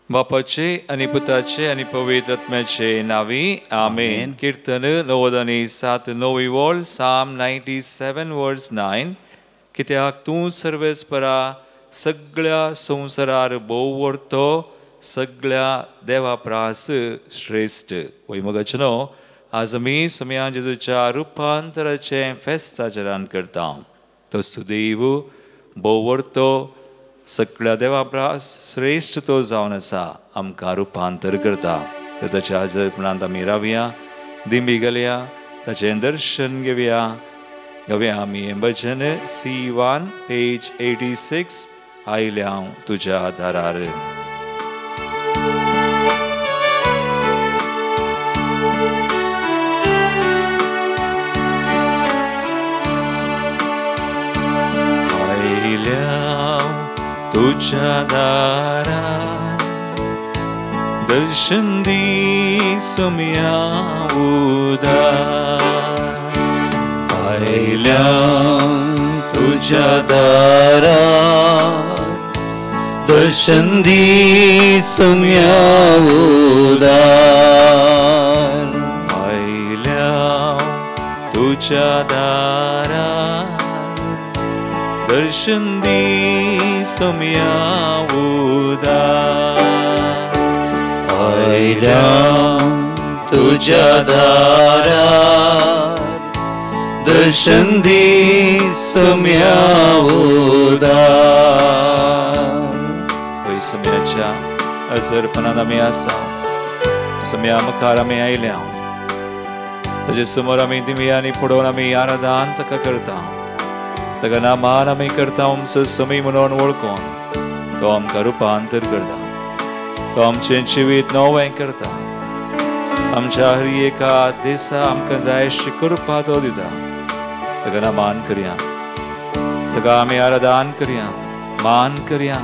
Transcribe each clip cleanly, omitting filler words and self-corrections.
बापाचे आणि पुताचे आणि पवित्र आत्म्याचे नावी आमेन. कीर्तन 97 वर्ड साम 97 वर्ड्स 9. कित्याक तूं सर्वेस्परा सगळ्या संवसारार भोव व्हरतो सगळ्या देवा प्रास श्रेष्ठ. वैमगचनो आज आमी सोम्या जेजूच्या रुपांतराचे फेस्त आचरण करता. तो सुदैव भोव व्हरतो सगळ्या देवा प्रास श्रेष्ठ तो जावन आसा आमकां रुपांतर करता. तर ताच्या हाजीरपणांत आमी रावया, दिंबी घालया, ताचें दर्शन घेवया. घेवया आमी हें भजन C1 पेज 86 आयल्या तुज्या दारार. तुझ्या दारार दर्शन दी सोम्या उदार. आयल्या तुझ्या दारार दर्शन दी सोम्या उदार. आयल्या तुझ्या दारार दर्शन दी सोम्या उदार. आयल्या तुझ्या दारार दर्शन दी सोम्या उदार. पळय सोम्याच्या हजरपणांत आमी आसा, सोम्या मुखार आमी आयल्या, ताचे समोर आमी दिव्यांनी पडोवन आमी आराधन ताका करता. ताका नामान आमी करता आमचो समय म्हणून वळखून तो आमकां रुपांतर करता. तो आमचें जिवीत नवें करता. आमच्या हर एका दिसा आमकां जाय अशी कृपा तो दिता. ताका नामान करया, ताका आमी आराधन करया, मान करया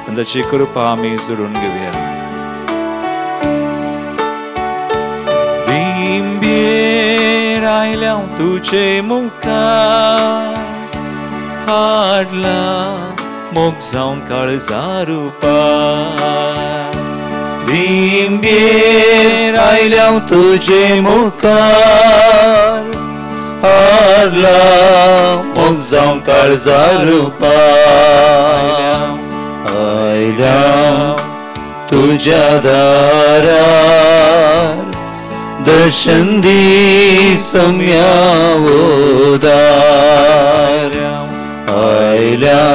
आनी ताची कृपा आमी जोडून घेवया. दिंबेर आयल्या तुजे मुखार हाडला मोग जावन काळजा रुपार. दिंबेर आयल्या तुजे मुखार हाडला मोग जावन काळजा रुपार. आयल्या तुझ्या दारार दर्शन दी सोम्या उदार. आयल्या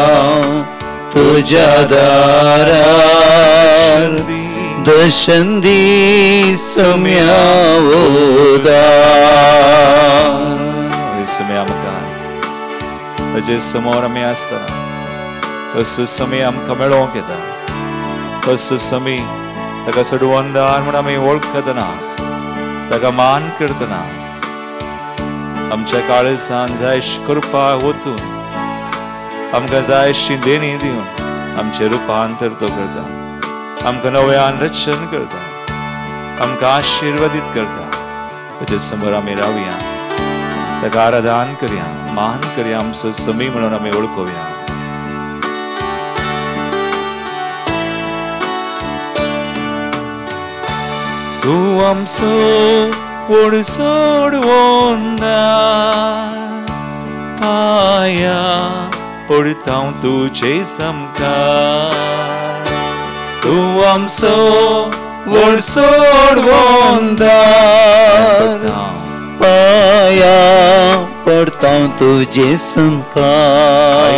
तुझ्या दारार दर्शन दी सोम्या उदार. सोम्या मुखार ताचे समोर आमी आसा, तसो समय आमकां मेळोवंक येता. तसो समय ताका सोडवंदार म्हूण आमी वळखतना, ताका मान करतना आमच्या काळजान जाय कृपा ओतून आमकां जाय अशी देणी दिवन आमचें रुपांतर तो करता. आमकां नव्यान रक्षण करता, आमकां आशिर्वादीत करता. ताचे समोर आमी रावया, ताका आराधन करया, मान करया, आमचो समय म्हणून आमी वळखुया. तूं आमचो व्हड सोडवंदार, पाया पडता तुजे समकार. तूं आमचो व्हड सोडवंदार, पाया पडता तुजे समकार.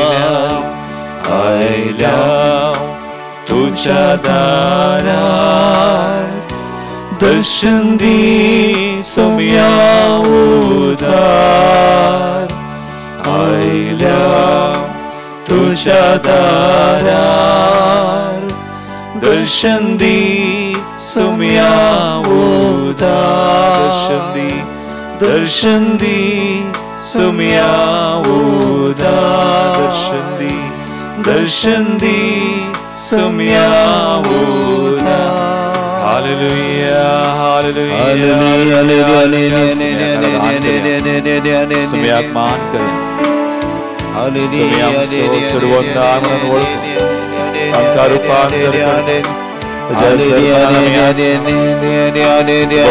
आयल्या तुझ्या दारार दर्शन दी सोम्या उदार. आयल्या तुझ्या दारार दर्शन दी सोम्या उदार. दर्शन दी सोम्या उदार. दर्शन दी सोम्या उदार. Hallelujah, hallelujah, hallelujah. सोम्याक मान करें. सोम्याक सोडवंदार म्हणून वळखून आमकां रुपांतर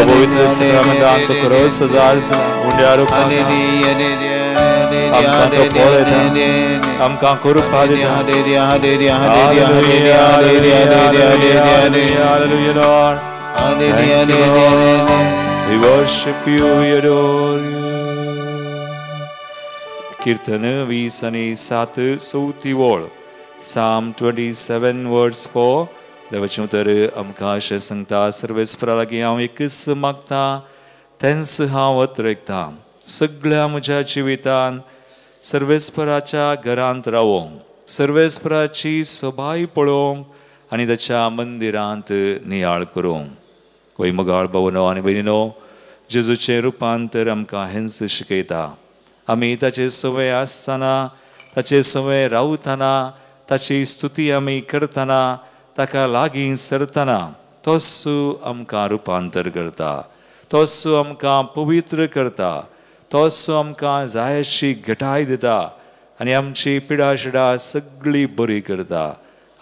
पवित्र सक्रमेंट करो सजार उंड्यारो आमकां तो पळयता आमकां कृपा दिता We worship you, we adore you. Kirtan 27 सूती वोळ Psalm 27 verse 4 देवाचें उतर आमकां अशें सांगता सर्वेस्परा लागीं हांव एकच मागता तेंच हांव वतरेकता सगळ्या म्हज्या जिवितान सर्वेस्पराच्या घरांत रावोंक सर्वेस्पराची सभाय पळोवंक आनी ताच्या मंदिरांत नियाळ करूंक वैमगाळ भावनो आनी भयणीनो जेजूचें रुपांतर आमकां हेंच शिकयता आमी ताचे सवय आसतना ताचे सवय रावतना ताची स्तुती आमी करतना ताका लागीं सरतना तोच आमकां रुपांतर करता तोच आमकां पवित्र करता तोच आमकां जाय अशी घटाय दिता आनी आमची पिडा शिडा सगळी बरी करता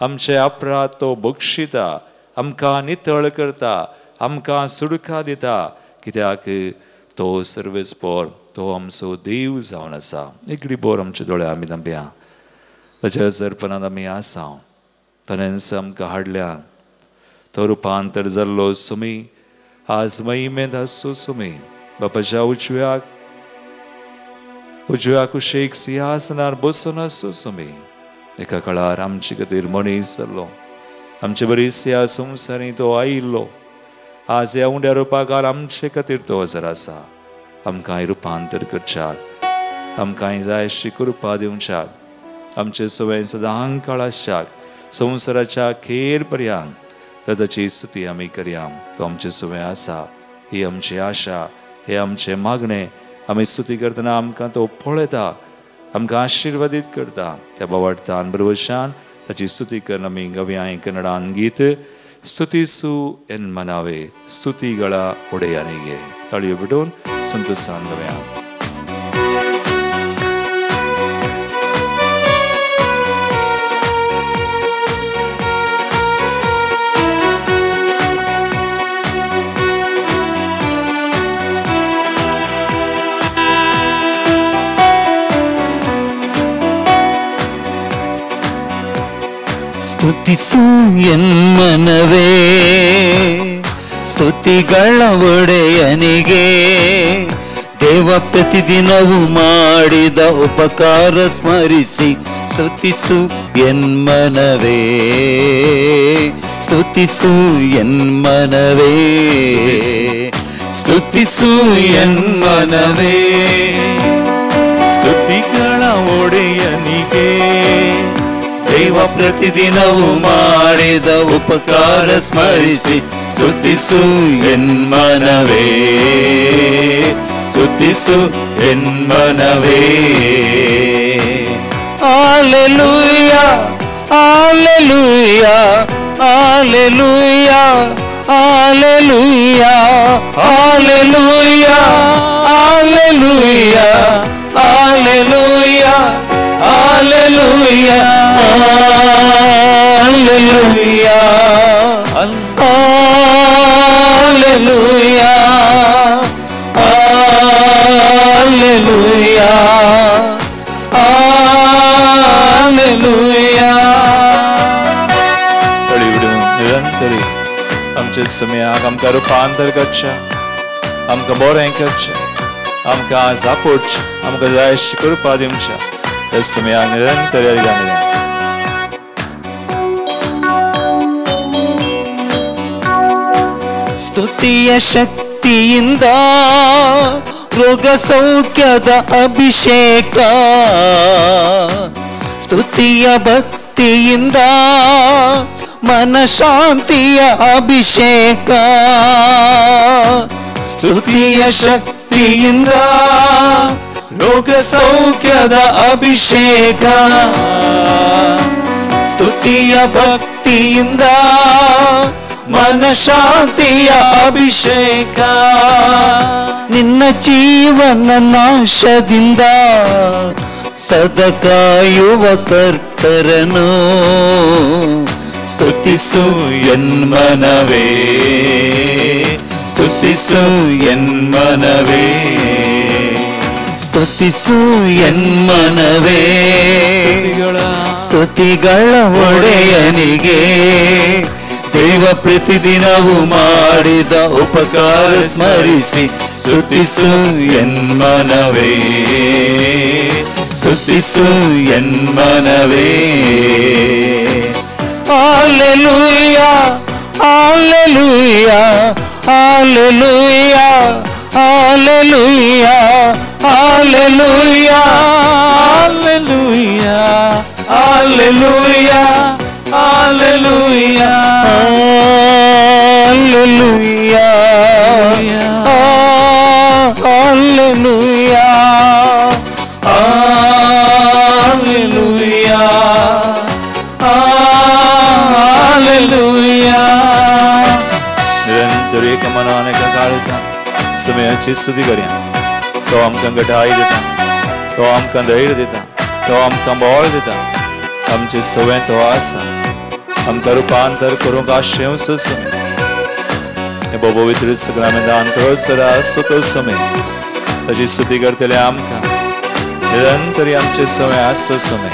आमचे अपराध तो बक्षिता आमकां नितळ करता आमकां सुडका दिता कित्याक तो सर्वेस्पोर तो आमचो देव जावन आसा एकडी बोर आमच्या दोळ्या आमी धांपया ताच्या जरपणांत आमी आसा ताणेंच आमकां हाडल्या तो रुपांतर जाल्लो सुमी आज महिमेंत आसूं सुमी बापाच्या उजव्या कुशेक सिंहासनार बसून आसूं सुमी एका काळार आमचे खातीर मनीस जाल्लो आमचे बरीचशा संवसारी तो आयिल्लो आज ह्या उंड्या रुपाकार आमचे खातीर तो हजर आसा आमकां रुपांतर करच्याक आमकां जाय अशी कृपा दिवच्याक आमचे सवय सदां काळ आसच्याक संवसाराच्या खेर पर्यंत ताची स्तुती आमी करया तो आमचे सवय आसा ही आमची आशा हे आमचे मागणे आमी स्तुती करतना आमकां तो पळयता आमकां आशिर्वादीत करता त्या बावडतान बरोबरशान ताची स्तुती करन आमी गव्याय कन्नडान गीत ಸ್ತುತಿಸು ಎನ್ ಮನವೇ ಸ್ತುತಿಗಳ ಒಡೆಯನಿಗೆ ತಳಿಯು ಬಿಡೋನ್ ಸಂತೋಷಾನ್ವಯ ಸ್ತುತಿಸು ಎನ್ಮನವೇ ಸ್ತುತಿಗಳ ಒಡೆಯನಿಗೆ ದೇವ ಪ್ರತಿದಿನವೂ ಮಾಡಿದ ಉಪಕಾರ ಸ್ಮರಿಸಿ ಸ್ತುತಿಸು ಎನ್ಮನವೇ ಸ್ತುತಿಸು ಎನ್ಮನವೇ ಸ್ತುತಿಸು ಎನ್ಮನವೇ ಸ್ತುತಿಗಳ ಒಡೆಯನಿಗೆ ದೇವ ಪ್ರತಿದಿನವೂ ಮಾಡಿದ ಉಪಕಾರ ಸ್ಮರಿಸಿ ಸ್ತುತಿಸು ಎನ್ಮನವೇ ಸ್ತುತಿಸು ಎನ್ಮನವೇ hallelujah hallelujah hallelujah hallelujah hallelujah hallelujah hallelujah Hallelujah, hallelujah, hallelujah, hallelujah, hallelujah. निरंतरी आमच्या समयाक आमकां रुपांतर करचें आमकां बरें करचें आमकां जापोडचें आमकां जाय अशी कृपा दिवचें ಸಮಯ ನಿರಂತರವಾಗಿ ಸ್ತುತಿಯ ಶಕ್ತಿಯಿಂದ ರೋಗ ಸೌಖ್ಯದ ಅಭಿಷೇಕ ಸ್ತುತಿಯ ಭಕ್ತಿಯಿಂದ ಮನಶಾಂತಿಯ ಅಭಿಷೇಕ ಸ್ತುತಿಯ ಶಕ್ತಿಯಿಂದ ರೋಗ ಸೌಖ್ಯದ ಅಭಿಷೇಕ ಸ್ತುತಿಯ ಭಕ್ತಿಯಿಂದ ಮನಶಾಂತಿಯ ಅಭಿಷೇಕ ನಿನ್ನ ಜೀವನ ನಾಶದಿಂದ ಸದಾ ಕಾಯುವ ಕರ್ತರನು ಸ್ತುತಿಸು ಎನ್ಮನವೇ, ಸ್ತುತಿಸು ಎನ್ಮನವೇ, ಸ್ತುತಿಸು ಎನ್ಮನವೇ, ಸ್ತುತಿಗಳ ಒಡೆಯನಿಗೆ ದೇವ ಪ್ರತಿದಿನವೂ ಮಾಡಿದ ಉಪಕಾರ ಸ್ಮರಿಸಿ ಸ್ತುತಿಸು ಎನ್ಮನವೇ, ಸ್ತುತಿಸು ಎನ್ಮನವೇ. Hallelujah, hallelujah, hallelujah, hallelujah, hallelujah, hallelujah, hallelujah, hallelujah, hallelujah, hallelujah, hallelujah, hallelujah. निरंतर एक मनाने का काळजा समयाची स्तुती करूया. तो आमकां घटाय दिता, तो आमकां धैर्य दिता, तो आमकां बळ दिता. आमचे सवय तो आसा, आमकां रुपांतर करूंक आशेवंच समय. हे पवित्र सगळ्या दान करो सदा असो तो समय. ताची स्तुती करतले आमकां निरंतर आमचे सवय आसो समय.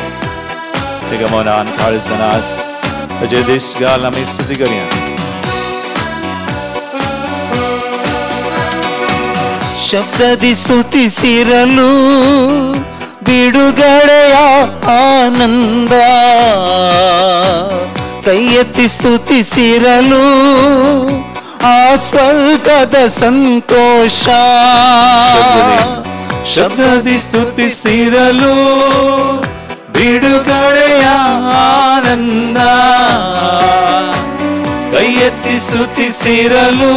तेका मनान काळजान आस, ताचे देश घाल आमी स्तुती करूया. ಶಬ್ದದಿ ಸ್ತುತಿಸಿರಲು ಬಿಡುಗಡೆಯ ಆನಂದ, ಕೈ ಎತ್ತಿ ಸ್ತುತಿಸಿರಲು ಆ ಸ್ವರ್ಗದ ಸಂತೋಷ. ಶಬ್ದದಿ ಸ್ತುತಿಸಿರಲು ಬಿಡುಗಡೆಯ ಆನಂದ, ಕೈ ಎತ್ತಿ ಸ್ತುತಿಸಿರಲು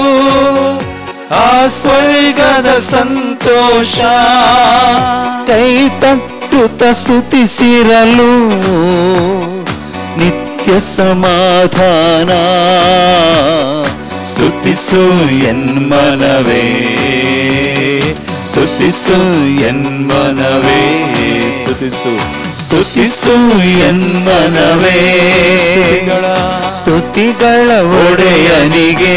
ಆ ಸ್ವರ್ಗದ ಸಂತೋಷ. ಕೈ ತಟ್ಟುತ್ತ ಸ್ತುತಿಸಿರಲು ನಿತ್ಯ ಸಮಾಧಾನ. ಸ್ತುತಿಸು ಎನ್ಮನವೇ, ಸ್ತುತಿಸು ಎನ್ಮನವೇ, ಸ್ತುತಿಸು ಸ್ತುತಿಸು ಎನ್ಮನವೇ, ಸ್ತುತಿಗಳ ಒಡೆಯನಿಗೆ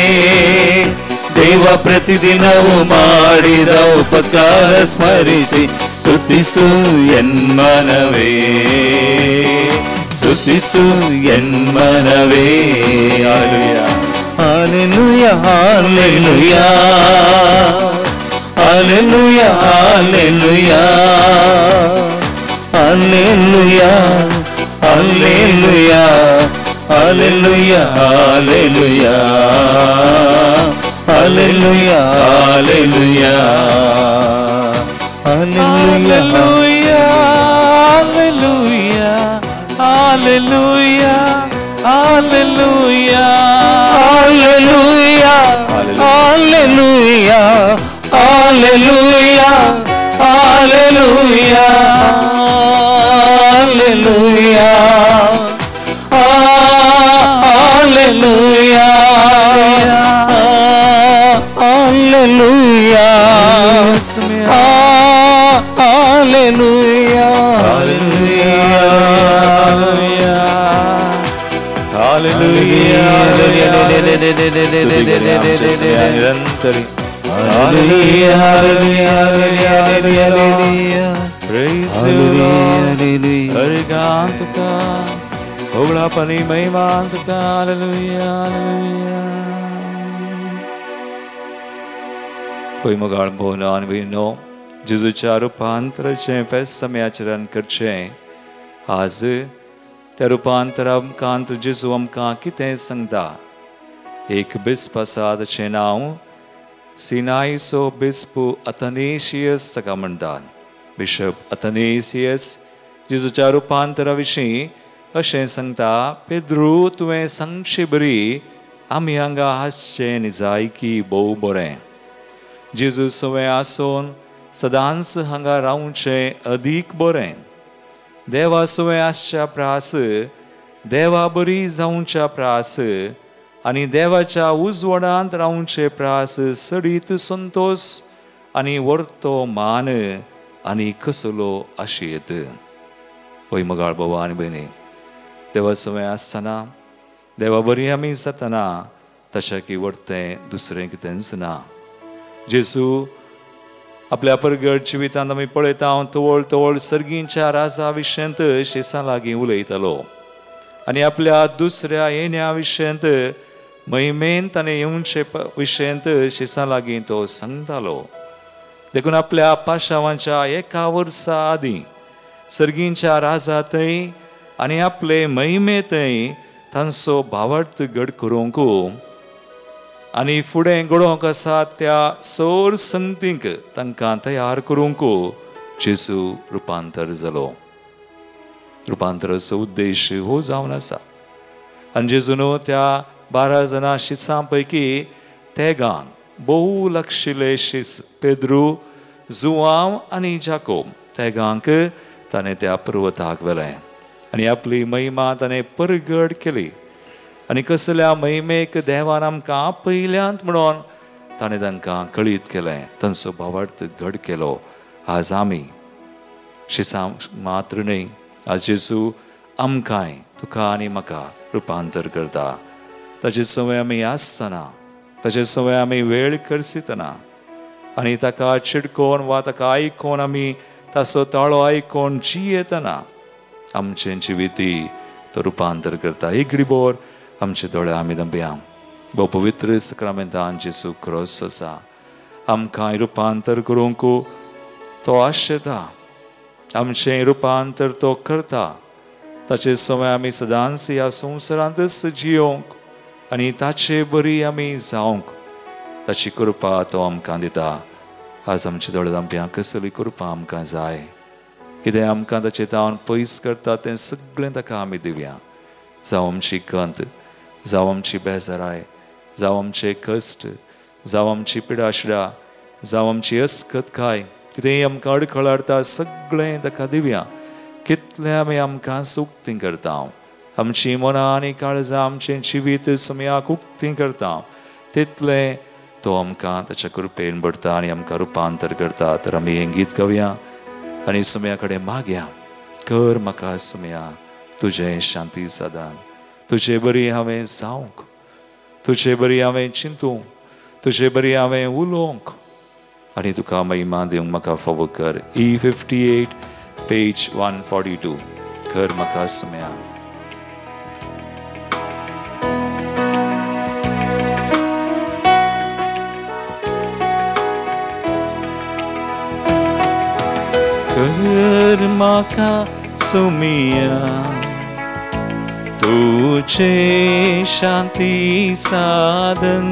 ದೇವ ಪ್ರತಿದಿನವೂ ಮಾಡಿದ ಉಪಕಾರ ಸ್ಮರಿಸಿ ಸ್ತುತಿಸು ಎನ್ಮನವೇ, ಸ್ತುತಿಸು ಎನ್ಮನವೇ. Hallelujah, hallelujah, hallelujah, hallelujah, hallelujah, hallelujah, hallelujah, hallelujah, Hallelujah, hallelujah, hallelujah, hallelujah, hallelujah, hallelujah, hallelujah, hallelujah, hallelujah, hallelujah, hallelujah, hallelujah. Hallelujah, hallelujah, hallelujah, निरंतरी praise you Lord, हरिकांतका होगला पनी महिमांतका. Hallelujah, hallelujah. કોઈ મગાળ બોલાન વિનો જેજુच्या रूपांतराचे फेस्त समय आचरण करचे. आज त्या रूपांतर आमकां जेजू आमकां कितें सांगता. एक बिस्पासादाचें नांव सिनायचो बिस्प अथनेशियस ताका म्हणटात. बिशप अथनेशियस जेजूच्या रूपांतरा विशीं अशें सांगता. पेद्रू तुवें सांगचें बरी, आमी हांगा आसचें न्ही जाय की भोव बरें. जेजू सवय आसोन सदांच हांगा रावचें अदीक बरें. देवा सवय आसच्या प्रास, देवा बरी जावच्या प्रास आनी देवाच्या उजवाडांत रावचे प्रास सडीत संतोष आनी वर्तो मान आनी कसलो आशेत. ओय मगाळ बाबा आनी भयणी, देवा सवय आसतना देवा बरी आमी जातना तशें की वर्तें दुसरें कितेंच ना. जेजू आपल्या परगड जिवितांत आमी पळयता तवळ तवळ सर्गींच्या राजा विशयंत शेसां लागीं उलयतालो आनी आपल्या दुसऱ्या येण्या विशयंत महिमेन ताणें येवचे विशयंत शेसां लागीं तो सांगतालो. देखून आपल्या पाशावांच्या एका वर्सा आदीं सर्गींच्या राजा थंय आनी आपले महिमे थंय तांचो भावार्थ घड करूंक आनी फुडें घडोवंक आसा त्या सर संगतींक तांकां तयार करूंक जेजू रुपांतर जालो. रुपांतराचो उद्देश हो जावन आसा. आनी जेजून त्या 12 जाणां शिसां पैकी तेगांक भोव लागशिल्ले शिस पेद्रू, जुआंव आनी जाकोब तेगांक ताणें त्या पर्वताक व्हेलें आनी आपली महिमा ताणें परगड केली. आनी कसल्या महिमेक देवान आमकां आपयल्यांत म्हणून ताणें तांकां कळीत केलें, तांचो भावार्थ घड केलो. आज आमी शिसां मात्र न्हय, आज जेजू आमकांय तुका आनी म्हाका रुपांतर करता. ताचे सवय आमी आसतना, ताचे सवय आमी वेळ करसितना आनी ताका चिडकोन वा ताका आयकोन आमी ताचो ताळो आयकोन जियेतना आमचें जिविती तो रुपांतर करता. एक घडीभर आमचे दोळे आमी धांपया. भोव पवित्र सक्रामेंतान जेजू क्रॉस आसा आमकां रुपांतर करूंक तो आशेता. आमचें रुपांतर तो करता. ताचे सवय आमी सदांच ह्या संवसारांतच जियोंक आनी ताचे बरी आमी जावंक ताची कृपा तो आमकां दिता. आज आमचे दोळे धांपया. कसली कृपा आमकां जाय, कितें आमकां ताचे तावन पयस करता तें सगळें ताका आमी दिवया. जावं आमची कंत, जावं आमची बेजाराय, जावं आमचे कश्ट, जावं आमची पिडाशिडा, जावं आमची अस्कतकाय, कितेंय आमकां अडखळ हाडटा सगळें ताका दिवया. कितलें आमी आमकां उक्तीं करता, आमची मनां आनी काळजां आमचें जिवीत सुमयाक उक्तीं करता, तितलें तो आमकां ताच्या कृपेन भरता आनी आमकां रुपांतर करता. तर आमी हें गीत गावया आनी सुमया कडेन मागया. कर म्हाका सुमया तुजें शांती सदां. तुजे बरी हांवें जावंक, तुजे बरी हांवें चिंतूंक, तुजे बरी हांवें उलोवंक आनी तुका महिमा दिवंक म्हाका फावो कर. E58 page 142. कर म्हाका सुमया. कर म्हाका सुमया तुझे शांती साधन.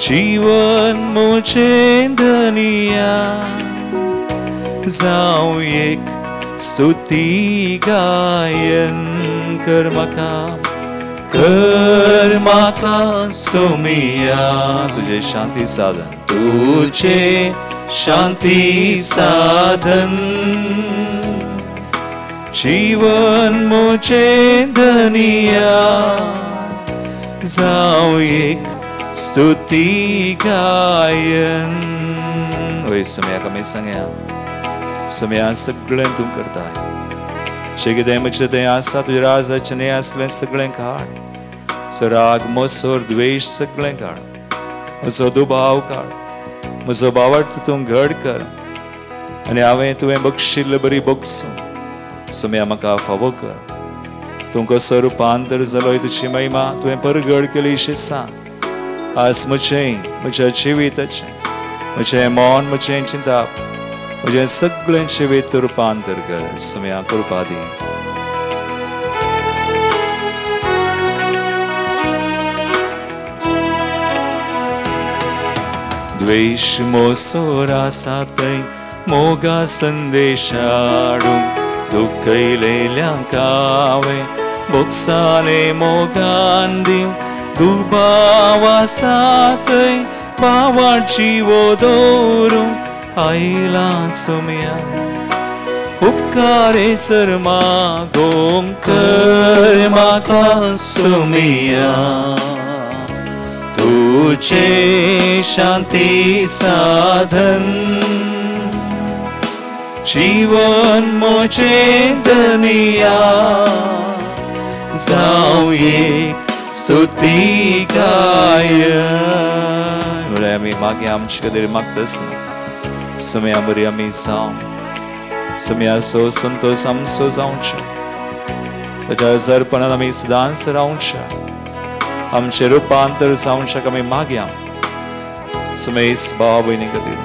जीवन मुझे धनिया जाऊं एक स्तुती गायन. कर म्हाका सुमया तुझे शांती साधन. तुझे शांती साधन. जीवन मुझे धनिया जाऊं एक स्तुती गायन. वय सुमया कमी सांगया. सुमया सगळें तूं करताय. जें कितें म्हजें तें आसा तुज्या राजाचें न्हय आसलें सगळें काड. म्हजो राग मोसोर द्वेश सगळें काड. म्हजो दुबाव काड. म्हजो भावार्थ तूं घड कर आनी हांवें तुवें बक्षिल्लें बरी बक्षूं. सुमया म्हाका फावो कर. तूं कसो रुपांतर जालोय तुजी महिमा तुवें परगड केली शिसां. आज म्हज्या जिविताचें, म्हजें मन, म्हजें चिंताप, म्हजें सगळें जिवीत रुपांतर कर. सुमया कृपा दी. द्वेष मोसोर आसा थंय मोगा संदेश हाडूंक. दुखयलेल्यांक हांवें बोक्साने मोगान दिवंक. दुबाव आसा थंय भावार्थ जिवो दवरूंक आयला सुमया. उपकारे सर मागोवंक. कर म्हाका सुमया तुझे शांती साधन. जीवन मुझे धनिया जाऊं एक स्तुती गायन. Mulai kami magi amci kaderi maktas. Semia beri kami zaum. Semia so sunto sam so zauncha. Tajar zarpana kami sedan serauncha. Amci rupantar zauncha kami magi am. Semeis babu ini kaderi.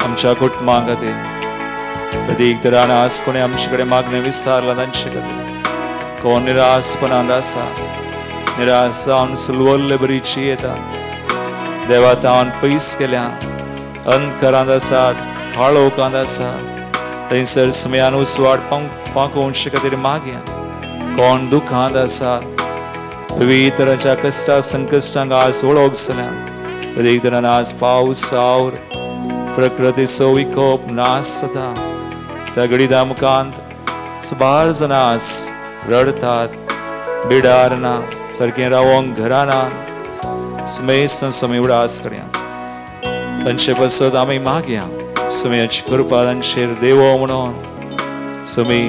Amca kut mangati. Pratik terana askone amci kaderi magne visar ladanci kaderi. Kon niras panandasa. निराशान सुलवल बरीचियता देवतान पैस केल्या अंधकारांदा साथ खाळो कांदा साथ तैसर स्मयानु स्वाड पाकोन शकतरी माग्या कोण दुखांदा साथ विविध तरच्या कष्टा संकष्टांगा सोडोगसल्या एक तरना आज पाऊस आवर प्रकृती सोविकोप नासता तगडी दामकांत सबार जनास रडतात बिडारना सरके रावोंग घराना समय समय उडास करया तंचे पसत आम्ही माग्या समयाची कृपा तंचेर देवो म्हणून समय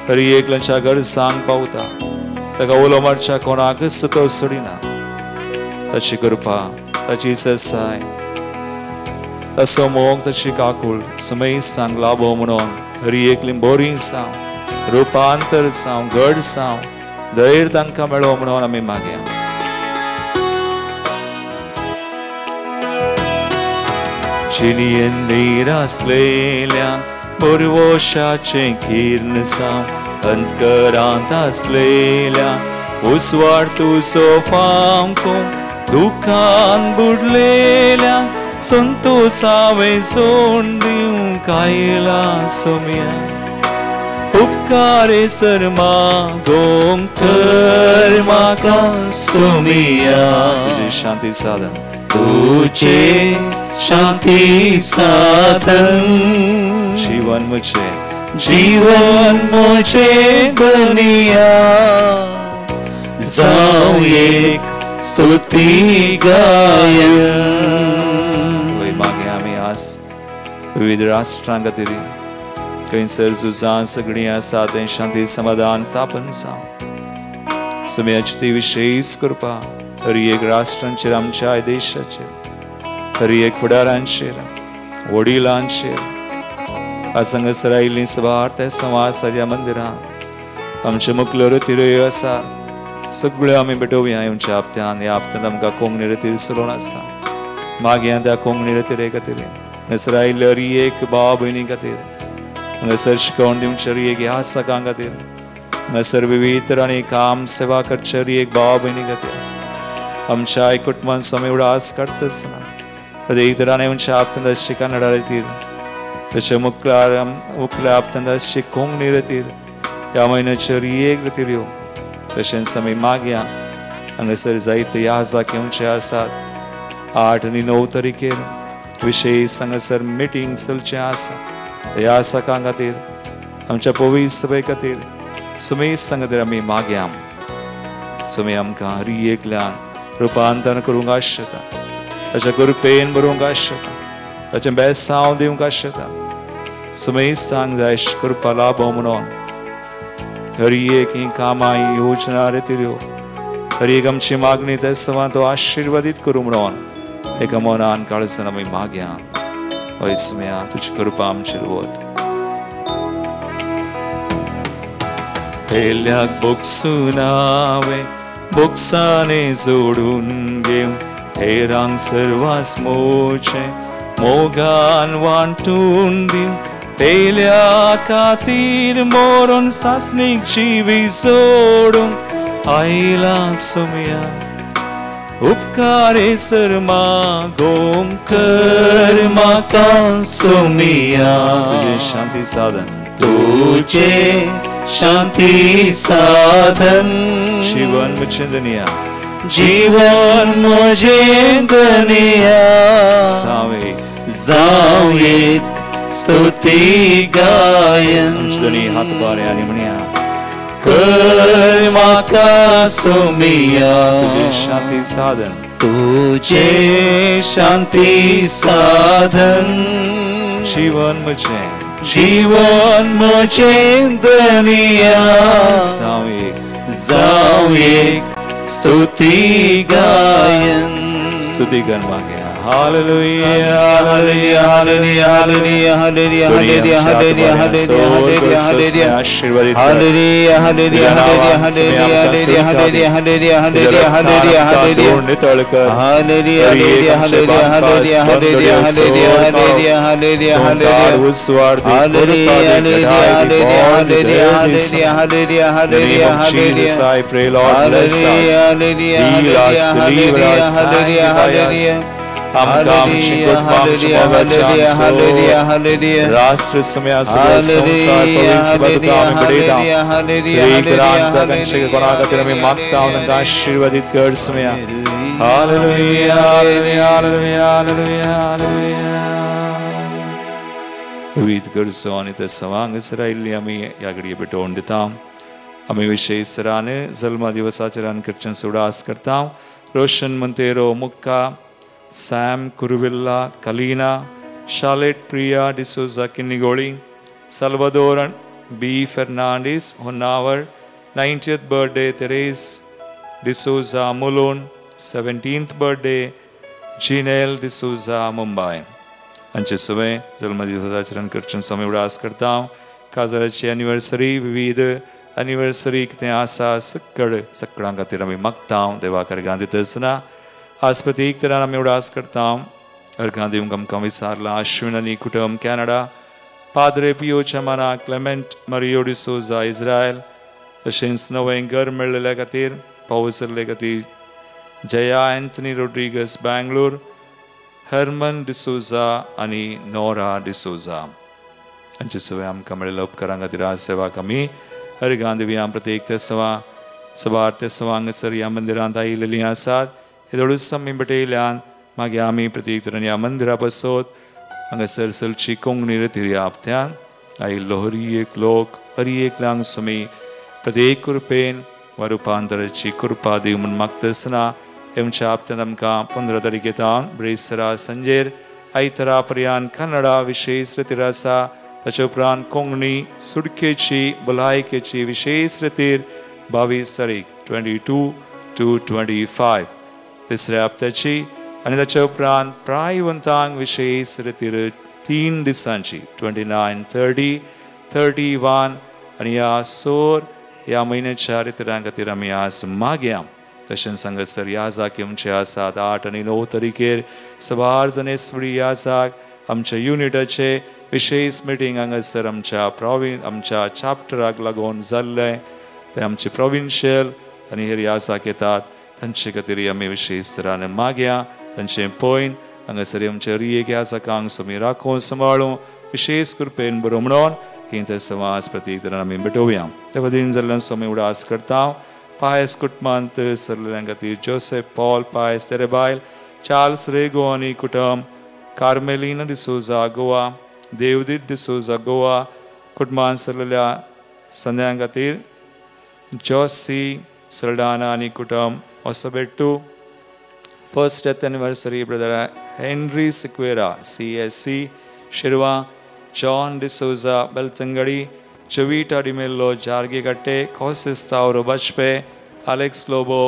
हरी एकलंच्या घर सांग पावता ताका ओलो मारच्या कोणाकच तो सोडिना ताची कृपा ताची ससाय तसो मोग ताची काकूळ समय सांग लाभो म्हणून हरी एकलीं बोरी सांग रूपांतर सांग घड सांग धैर्य तांकां मेळो म्हणून आमी मागया. चिनियन निरासलेल्या पुरवोशाचे किरण साव अंतकरांत आसलेल्या उसवाड तूं सोफांको दुखान बुडलेल्या संतोषावे सोड दिवं कायला सोम्या उपकारे सरमा गोम कर माका सोमिया तुझे शांति साधन तुझे शांति साधन जीवन मुझे दुनिया जाऊं एक स्तुति गायन. वही मागे आम्ही आज विविध राष्ट्रांगतीरी कैंसर जुजान सगळी आसात शांती समाधान स्थापन जावं समयाची विशेष कृपा हर एक राष्ट्रांचेर आमच्या देशाचेर हर एक फुडारांचेर वडिलांचेर हांगासर आयिल्लीं सवार त्या समासाच्या मंदिरांत आमचे मुखेल रथीऱ्यो आसा सगळ्यो आमी भेटोवया आमच्या हप्त्यान ह्या हप्त्यांत आमकां कोंकणी रथीर सुरोवन आसा मागया त्या कोंकणी रथीरे खातीर हांगासर आयिल्ल्या हर एक भाव भयणी खातीर हांगासर शिकवण दिवचे एक ह्या सकां खातीर हांगासर विविध तरांनी काम सेवा करचे एक भाव भयणी खातीर आमच्या कुटुंबान समय उडास काडटा आसतना एक तरांनी आमच्या हप्त्यांत अशी कन्नडा रथीर तशें मुखल्या हप्त्यांत अशी कोंकणी रथीर ह्या म्हयन्याचेर एक रथीर येवं तशेंच आमी मागया हांगासर जायते याजा घेवचे आसात 8 आनी 9 तारीखेर विशेष हांगासर मिटींग चलचें आसा ह्या सकां खातीर आमच्या पवित्र सभे खातीर सुमेश सांगतर आमी मागया सुमे आमकां हर एकल्यान रुपांतरण करूंक आसता ताच्या कृपेन भरूंक आसता ताचें बेसांव दिवंक आसता सुमेश सांग जाय कृपा लाभो म्हणून हर एक ही कामां योजना रितीऱ्यो हर एक आमची मागणी त्या सवां तो आशिर्वादीत करूं म्हणून एका मनान काळजान आमी मागया हय सुमया तुजी कृपा आमचेर वत पेल्याक बोगसून हांवें बोगसाने जोडून घेवन हेरांक सर्वांस मोचें मोगान वांटून दिवं पेल्या खातीर मोरून सासणीक जिवी सोडूंक आयला सुमया उपकारे सरमा गोम कर म्हाका सुमया तुझे शांती साधन तुझे शांती साधन जीवन मुझे दुनिया सावे जाऊं एक स्तुति गायन दोन्ही हात बारे आणि म्हणया कर म्हाका सुमया तुझे शांती साधन तुझे शांती साधन जीवन मुझे दुनिया सावे जाऊं एक स्तुति गायन. स्तुति गणवा गया. Hallelujah hallelujah hallelujah hallelujah hallelujah hallelujah hallelujah hallelujah hallelujah आशीर्वादित hallelujah hallelujah hallelujah hallelujah hallelujah hallelujah hallelujah hallelujah hallelujah hallelujah hallelujah hallelujah hallelujah hallelujah hallelujah hallelujah hallelujah hallelujah hallelujah Jesus, I pray, Lord, bless us. Heal us, deliver us, sanctify us. हम काम चिकुट palm चुमावा चांसो राष्ट्र समय सुबह संसार पवित्र बदुका में बड़े दाम एक रांचा कंचे के गुनाह का तेरे में मांगता हूँ नंगा आशीर्वादित कर समय hallelujah hallelujah hallelujah hallelujah hallelujah विद कर सोनित सवांग इसराइली हमें यागड़ी बेटों देता हूँ हमें विशेष सराने जल्मा दिवसाचरण कृष्ण सुडास करता हूँ Roshan Monteiro Mukka Sam Kuruvilla Kalina Charlotte Priya D'Souza Kinnigoli Salvador B Fernandes Honavar 90th birthday Teres D'Souza मुलोन 17th बर्थडे जीनेल डिसोजा मुंबई अंचे सुबह जलमदी दिवसाचरण कृष्ण समय उडास करता हूँ काजराची एनिवर्सरी विविध एनिवर्सरी कितने आशा सक्कड़ा का तेरा में मगता हूँ देवाकर गांधी दर्शना आज प्रतीक तरह मैं उडास करता हूँ और गांधी कम विसारला अश्विनी कुटुंब कनाडा पादरे पियो चमाना क्लेमेंट मरियो डिसोजा इस्रायल तशेंच नवें घर मेळ्ळेल्या खातीर पावस जाल्ले खातीर जया एंटनी रोड्रिगस बेंगलोर हरमन डिसोजा आनी नोरा डिसोजा हांचे सगळे आमकां मेळिल्ल्या उपकारां खातीर आज सेवाक आमी हर गांधी आम प्रत्येक ते सवार ते सवांगसर ह्या मंदिरांत आयिल्लीं आसात हे दोळूच आमी बटयल्यान मागीर आमी प्रत्येक तरेन ह्या मंदिरा बसोत हांगासर सलची कोंकणी रिती आपत्यान आयिल्लो हर एक लोक हर एक लांग सुमी प्रत्येक कृपेन वा रुपांतराची कृपा दिव म्हूण मागतना हेमच्या आपत्यान आमकां 15 तारखेतान ब्रेसरा संजेर आयतरा पर्यान कन्नडा विशेष रितीर आसा ताचे उपरांत कोंकणी सुडकेची भलायकेची विशेष रितीर 22 तारीख 22 to 25 तिसऱ्या हप्त्याची आनी ताचे उपरांत प्रायवंतांक विशेष रितीर 3 दिसांची 29, 30, 31 आनी ह्या सोर ह्या म्हयन्याच्या रितीरां खातीर आमी आज मागया तशेंच हांगासर याजाक आमचे आसात 8 आनी 9 तारखेर सवार जनेस्वरी याजाक आमच्या युनिटाचे विशेष मिटींग हांगासर आमच्या चॅप्टराक लागून जाल्लें ते आमचे प्रोविन्शियल आनी हेर याजाक येतात तांचे खातीर आमी विशेष तरान मागया तांचे पयन हांगासर आमचे रियेक याजाकांक समी राखून सांबाळूं विशेष कृपेन बरो म्हणून ही ते समाज प्रत्येक तरान आमी भेटोवया ते वतीन जाल्ल्यान समी उडास करता पायस कुटुंबांत सरलेल्यां खातीर जोसेफ पॉल पायस तेरे बायल चार्ल्स रेगो आनी कुटुंब कार्मेलिना डिसोजा गोवा देवदीत डिसोजा गोवा कुटुंबांत सरलेल्या संद्यां खातीर जोसी सरडाना आनी कुटुंब ओसोबेट्टू first death anniversary brother Henry Sequeira CSC Shirva John D'Souza Belthangady चवीटा डिमेल्लो जार्गेगट्टे कोसिस्तावरो बचपे अलेक्स लोबो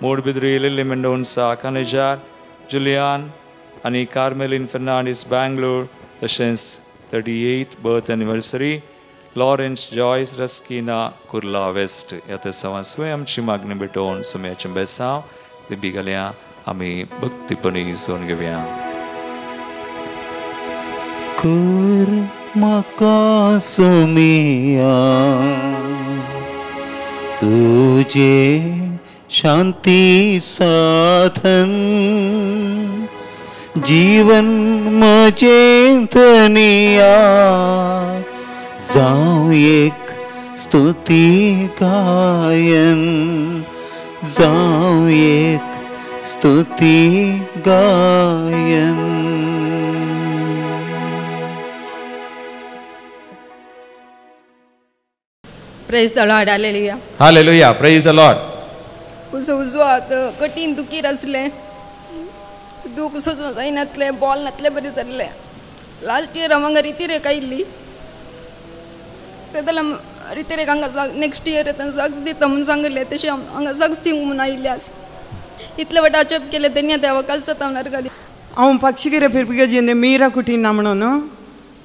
मूडबिद्री लिली मेंडोन्सा कनेजार जुलियान आनी कार्मेलिन फर्नांडीस बेंगलोर तशेंच 38th birth anniversary Lawrence Joyce रस्किना कुर्ला वेस्ट ह्या सवांसवे आमची मागणी भेटोवन सुमयाचें बेसांव दिबी घालया आमी भक्तीपणी जोन घेवया कर म्हाका सुमिया तुझे शांती साधन जीवन म्हजें धनिया जावं एक स्तुती गायन जावं एक स्तुती गायन Praise the Lord, hallelujah. Hallelujah, praise the Lord. उजवात कठीण दुखीर असलें दूख सोसूं जायनातलें बॉल नातलें बरें जाल्लें लास्ट इयर हांव हांगा रिती रे आयिल्ली तेदल रितेरेक हांगा नेक्स्ट इयर येता सग्स दिता म्हणून सांगले तशें हांगा सग्स थिंग म्हणून आयिल्ले आसा इतले वाट अचेप केले तेणी देवा काल सतावणार कधी हांव पक्षिगिरे फिरपिगे जेन्ना मीरा कुटीना म्हणून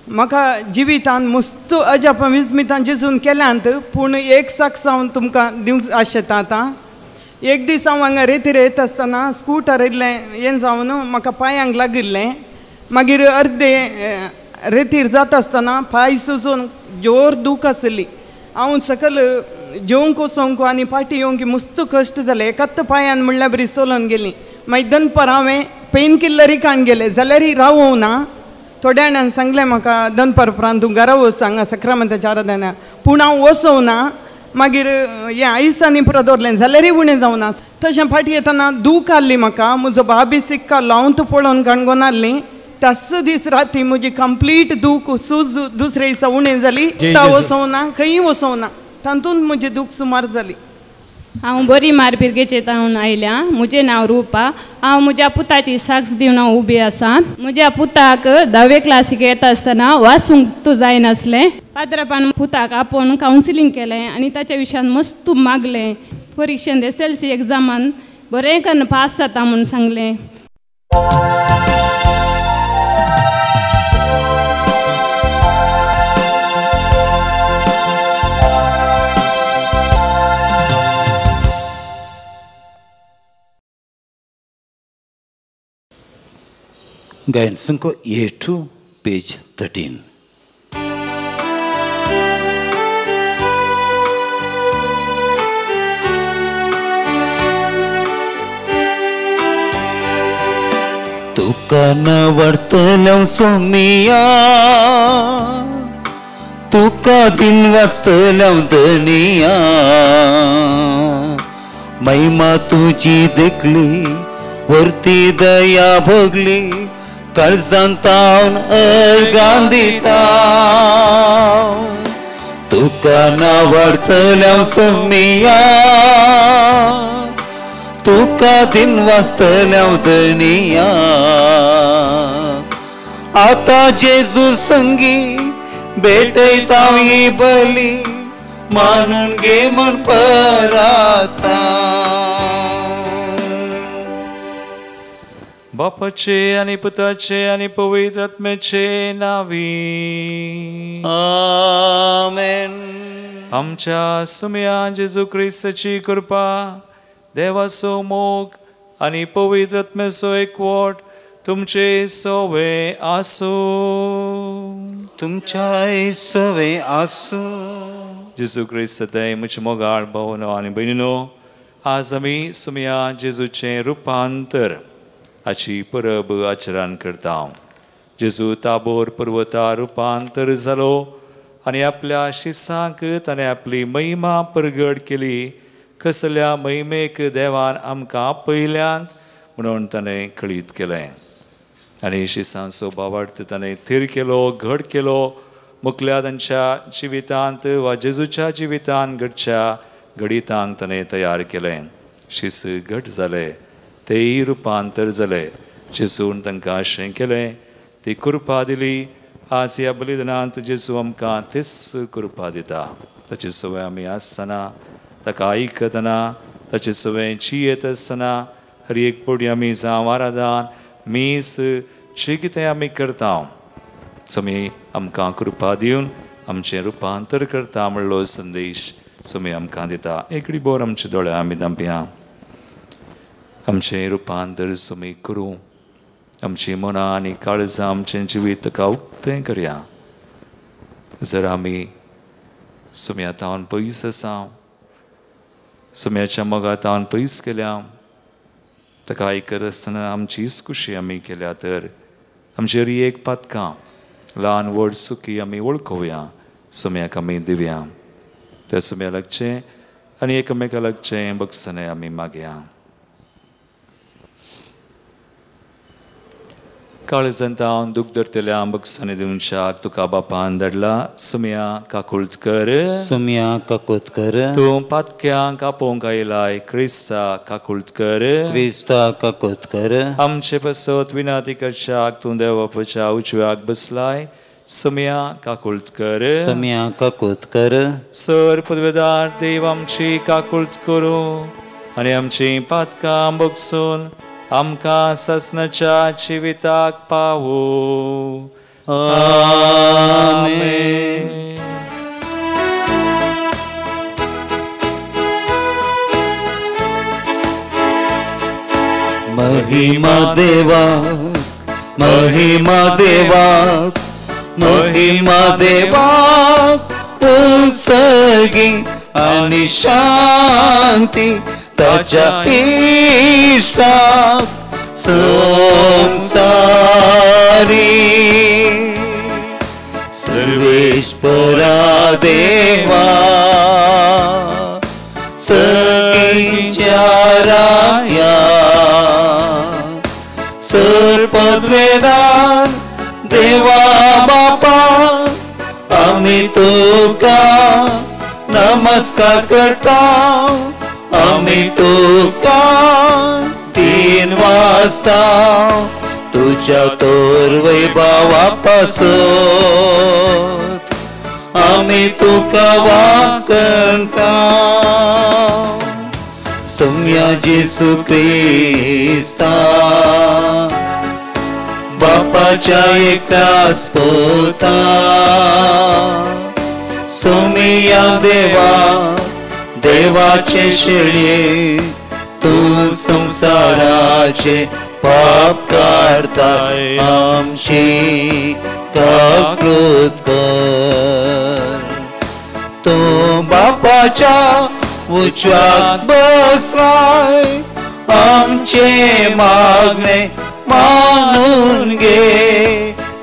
म्हाका जिवितान मस्त अजाप विस्मितान जेजून केल्यांत पूण एक साक्ष हांव तुमकां दिवंक आशेता आतां एक दीस हांव हांगा रेतीर येता आसतना स्कूटर येयल्लें हें जावन म्हाका पांयांक लागिल्लें मागीर अर्दे रेतीर जाता आसतना पांय सुजून जोर दूख आसली हांव सकयल जेवंक वचोंक आनी फाटीं येवंक मस्त कश्ट जाले एकाच पांयान म्हणल्यार बरी चलोन गेलीं मागीर दनपार हांवें पेन किलरीक हांगा गेलें जाल्यार रावूं ना थोड्या जाणांनी सांगलें म्हाका दनपार उपरांत तूं घरा वच हांगा सक्रामंताच्या आराधना पूण हांव वचों ना मागीर हें आयसांनी पुरो दवरलें जाल्यारय उणें जावना तशें फाटीं येतना दूख आसली म्हाका म्हजो बाबी सिक्का लावन तो पळोवन काणकोण आसली तस दीस राती म्हजी कंप्लीट दूख सूज दुसरे दिसा उणें जाली वचों ना खंयी वचों ना तातूंत म्हजी दूख सुमार जाली हांव बरी मारपिरगेचे तावन आयल्या म्हजें नांव रुपा हांव म्हज्या पुताची साक्ष दिवन हांव उबी आसा म्हज्या पुताक 10वे क्लासीक येता आसतना वाचूंक तो जायनासलें पात्रापान पुताक आपोवन कावन्सिलींग केलें आनी ताच्या विशयान मस्त मागलें परिक्षेंत SLC एग्जामान बरें करून पास जाता म्हूण सांगलें गायन संख्या A2 पेज 13 तुका नवरतलं सोमिया तुका दिन वाचतलं दनिया महिमा तुझी देखली वरती दया भोगली काळजांतावन अर्गां दिता तुका नावाडतल्या सोमिया तुका दिन वाचतल्या दनिया आता जेजू संगी भेटयता ही बली मानून घे मन पराता बापाचे आणि पुताचे आणि पवित्र आत्म्याचे नावी आमेन आमच्या सुम्या जेजू ख्रिस्ताची कृपा देवाचो मोग आणि पवित्र आत्म्याचो एकवट तुमचे सवे आसो तुमच्या सवे आसो जेजू ख्रिस्त म्हजे मोगाळ भावनो आणि बहिणीनो आज आमी सुम्या जेजूचे रुपांतर हाची परब आचरण करता जेजू ताबोर पर्वता रुपांतर जालो आनी आपल्या शिसांक ताणें आपली महिमा प्रगट केली कसल्या महिमेक देवान आमकां आपयल्यांत म्हणून ताणें कळीत केलें आनी शिसांचो भावार्थ ताणें थीर केलो घट केलो मुखल्या तांच्या जिवितांत वा जेजूच्या जिवितांत घडच्या घडितांक ताणें तयार केलें शिस घट जालें तेय रुपांतर जालें जेजून तांकां अशें केलें ती कृपा दिली आज ह्या बलिदानांत जेजू आमकां तीच कृपा दिता ताची सवय आमी आसतना ताका आयकतना ताचे सवय जियेत आसतना हर एक पडी आमी जावं आराधन मीस जें कितें आमी करता समी आमकां कृपा दिवन आमचें रुपांतर करता म्हणलो संदेश समी आमकां दिता एकडी बोर आमचे दोळे आमी धांपया आमचें रुपांतर समी करूं आमची मनां आनी काळजां आमचें जिवीत ताका उक्तें करया जर आमी सुम्यातावन पयस आसा सुम्याच्या मोगातावन पयस केल्या ताका आयकत आसतना आमची इस्कुशी आमी केल्या तर आमचेर एक पातकां ल्हान व्हड सुखी आमी वळखुया सुम्याक आमी दिवया त्या सुम्या लागचें आनी एकामेका लागचें बगसणे आमी मागया काळजांतावन दूख धरतल्या बगसणे दिवच्याक तुका बापान धाडला सुम्या काकुळकर सुम्या काकोतकर तूं पातक्यांक आपोवंक आयलाय क्रिस्ता काकुळकर क्रिस्ता काकोतकर आमचे बसत विनाती करच्याक तूं देव बापाच्या उजव्याक बसलाय सम्या काकुळकर, सम्या काकोतकर, सर पदवेदार देव आमची काकुळत करो आनी आमची पातकां बगसून आमकां ससनाच्या जिविताक पावो. आमेन. महिमा देवाक, महिमा देवाक, महिमा देवाक, उत्सर्गी आणि शांती ताच्या इष्टाक संसारी. सर्वेश्वरा देवा सगळींच्या राया, सरपदवेदार देवा बापा, आम्ही तुका नमस्कार करता, आम्ही तुका तीन वाजता तुझ्या तोर वैभवापासून आम्ही तुका वाकणता. सम्या जेसू ख्रिस्ता बापाच्या एकटाच पोता, सोमिया देवा देवाचे शेळये, तू संसाराचे पाप काढताय आमची काकृत कर. तो बापाच्या उजव्यात बसलाय, आमचे मागणे मानून घे.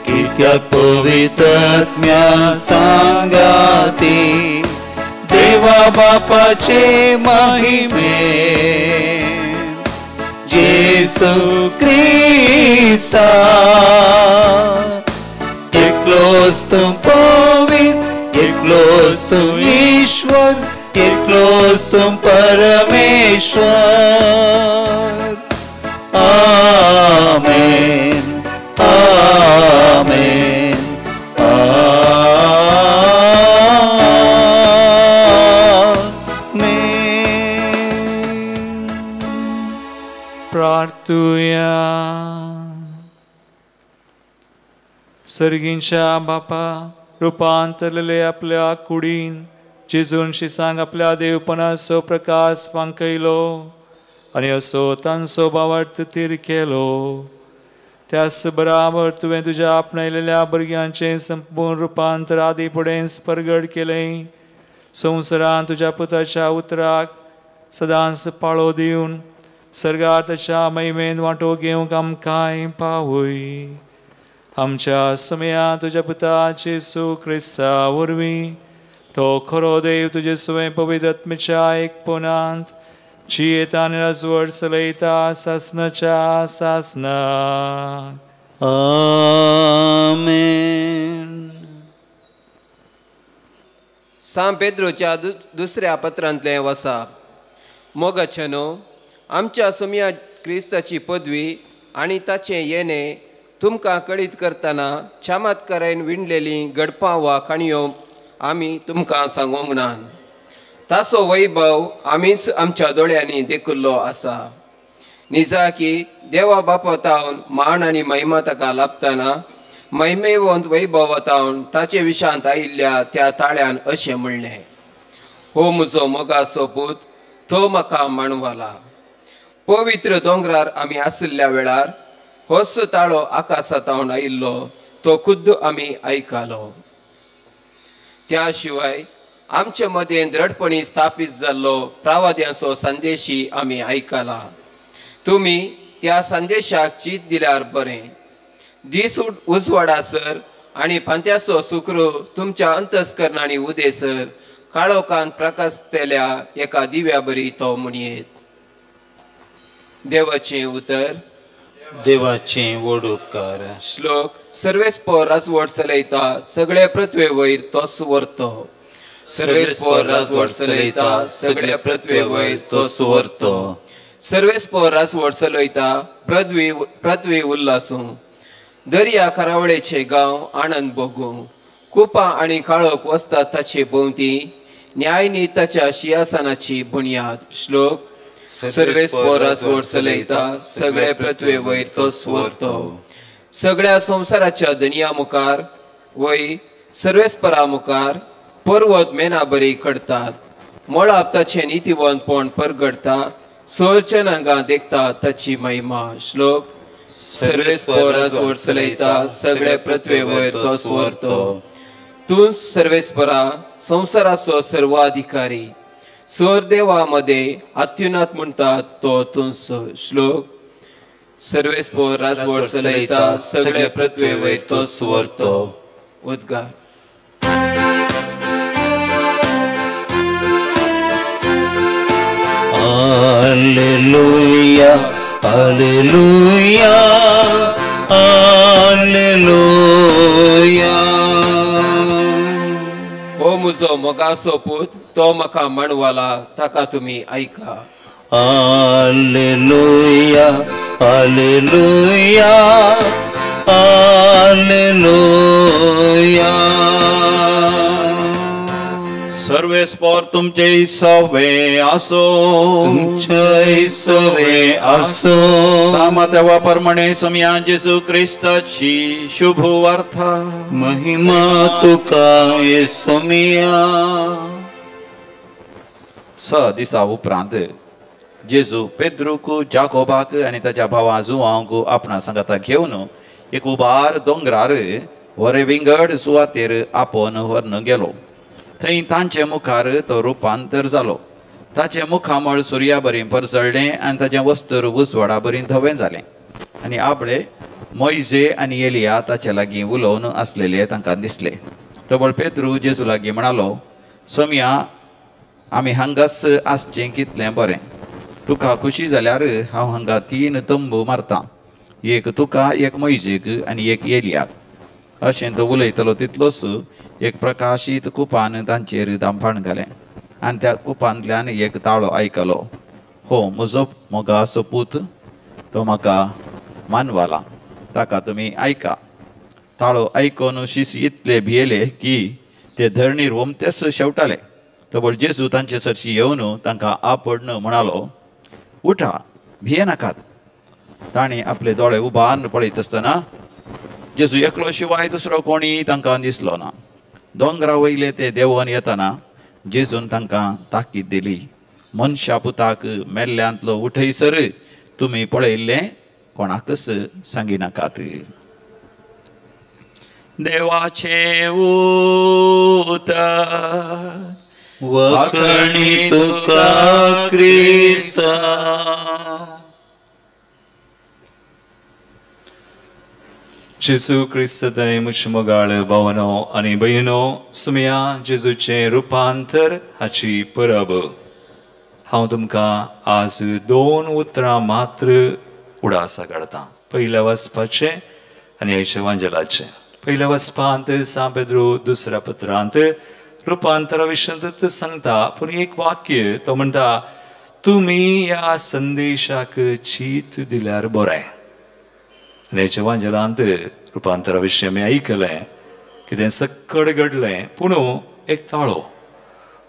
कित्याक पवित्रात्म्या सांगाती देवा बापाचे महिमे, जेसू ख्रिस्ता एकलोच तू पवित्र, एकलोच तू ईश्वर, एकलोच तू परमेश्वर. आमेन, आमेन, आमेन. प्रार्थूया. सर्गींच्या बापा, रुपांतरलेले आपल्या कुडीन जेजून शिसांग आपल्या देवपणाचो प्रकाश वांकयलो आनी असो तांचो भावार्थ तीर केलो. त्याच बराबर तुवें तुज्या आपणायलेल्या भुरग्यांचें संपूर्ण रुपांतर आदी फुडें परगट केलें. संवसारांत तुज्या पुताच्या उतराक सदांच पाळो दिवन सर्गार ताच्या महिमेन वांटो घेवंक आमकांय पावय. आमच्या सम्या तुज्या पुता जेसू ख्रिस्ता वरवीं तो खरो देव तुजे सुवें पवित्र आत्म्याच्या एकपणांत जियेता आनी राजवट चलयता सासनाच्या सासनाक. आमेन. सां पेद्रोच्या दुसऱ्या पत्रांतलें वसाप. मोगाचनो, आमच्या सम्या क्रिस्ताची पदवी आनी ताचें येणे तुमकां कळीत करतना चमत्कारान विणलेलीं गडपां वा काणयो आमी तुमकां सांगूंक ना. ताचो वैभव आमीच आमच्या दोळ्यांनी देखुल्लो आसा. निजा की देवा बापातावन मान आनी महिमा ताका लाभतना महिमेवंत वैभवतावन ताचे विशांत आयिल्ल्या त्या ताळ्यान अशें म्हणलें, हो म्हजो मोगाचो पूत, तो म्हाका माणवाला. पवित्र दोंगरार आमी आशिल्ल्या वेळार होच ताळो आकाशांतावन आयिल्लो तो खुद्द आमी आयकलो. त्या शिवाय आमचे मदें दृढपणी स्थापीत जाल्लो प्रावाद्यांचो संदेशी आमी आयकला. तुमी त्या संदेशाक चीत दिल्यार बरें. दीस उजवाडासर आनी फांत्याचो सुक्रू तुमच्या अंतस्करणांनी उदेसर काळोखांत प्रकाशतेल्या एका दिव्या बरी तो म्हणयेत. देवाचें उतर. देवाचें व्हड उपकार. श्लोक. सर्वेस्पर राजवट चलयता सगळे पृथ्वे वयर तोच व्हरतो. सर्वेस्पर राजवट चलयता सगळे पृथ्वे वयर तोच व्हरतो. सर्वेस्पर राजवट चलयता पृथ्वी उल्हासूं. दर्या खारावळेचे गांव आनंद भोगू कुपां आनी काळोख वसतात ताचे भोंवती न्यायनी ताच्या सिंहासनाची बुनयाद. श्लोक. सर्वेस्परास वर चलयता सगळे पृथ्वे वयर तो स्वरतो. सगळ्या संवसाराच्या दुनिया मुखार वय सर्वेस्परा मुखार पर्वत मेना बरी कडतात. मोळाप ताचे नितीवंतपण परगडता. सोरचनांगा देखता ताची महिमा. श्लोक. सर्वेस्परास वर चलयता सगळे पृथ्वे वयर तो स्वरतो. तूं सर्वेस्परा संवसाराचो सर्वाधिकारी. स्वर देवामध्ये अत्युन्नत म्हणतात तो तूंच. श्लोक. सर्वेस्परास वर चलयता सगळे पृथ्वे वयर तो स्वरतो. उद्गार. Hallelujah hallelujah hallelujah. हो म्हजो मोगाचो पूत तो म्हाका मानवाला ताका तुमी ऐका. Hallelujah hallelujah hallelujah. सर्वेस्पर तुमचे सवे असो. तुमचे सवे असो. सामर्थ्या प्रमाणे समया जेजू ख्रिस्ताची शुभ वार्ता. महिमा तुका येसुमिया. 6 दिसा उपरांत जेजू पेद्रूक जाकोबाक आनी ताच्या भावा जुआंक आपणा सांगाता घेवन एक उबार दोंगरार वरे विंगड सुवातेर आपोवन व्हरन गेलो. थंय तांचे मुखार तो रुपांतर जालो. ताचे मुखामळ सुर्या बरी परसळ्ळें आनी ताचें वस्त्र उसवडा बरी धवें जालें. आनी आपले मोइजे आनी एलिया ताचे लागीं उलोवन आसलेले तांकां दिसले. तबळ पेद्रू जेजू लागीं म्हणालो, सोम्या आमी हांगाच आसचें कितलें बरें. तुका खुशी जाल्यार हांव हांगा 3 तंबू मारतां. एक तुका, एक मोइजेक आनी एक एलियाक. अशें तो उलयतलो तितलोच एक प्रकाशीत कुपान तांचेर दांफाण घालें आनी त्या कुपांतल्यान एक ताळो आयकलो. हो म्हजो मोगाचो पूत तो म्हाका मानवाला ताका तुमी ऐका. ताळो आयकून शिस इतले भियेले की ते धरणीर वमतेच शेवटाले. तबळ जेजू तांचे सरशी येवन तांकां आपडन म्हणालो, उठा, भिये नाकात. ताणें आपले दोळे उबारून पळयत आसतना जेजू एकलो शिवाय दुसरो कोणी तांकां दिसलो ना. दोंगरा वयले ते देंवोन येतना जेजून तांकां ताकीद दिली, मनशा पुताक मेल्ल्यांतलो उठयसर तुमी पळयल्लें कोणाकच सांगिनाकात. देवाचे उतर वखणी तुका क्रिस्ता. जेजू क्रिस्तताय मुचमगाळ भावनो आनी भयणो, सुमया जेजूचे रुपांतर हाची परब हांव तुमकां आज 2 उतरां मात्र उडासा काडटां. पयल्या वचपाचें आनी आयच्या वांजलाचें. पयल्या वचपांत सा पेद्रू दुसऱ्या पत्रांत रुपांतरा विशयंत सांगता, पूण एक वाक्य तो म्हणटा, तुमी ह्या संदेशाक चीत दिल्यार बरें. आनी हेच्या वांजलांत रुपांतरा विशीं आमी आयकलें की तें सक्कड घडलें. पूण एक ताळो,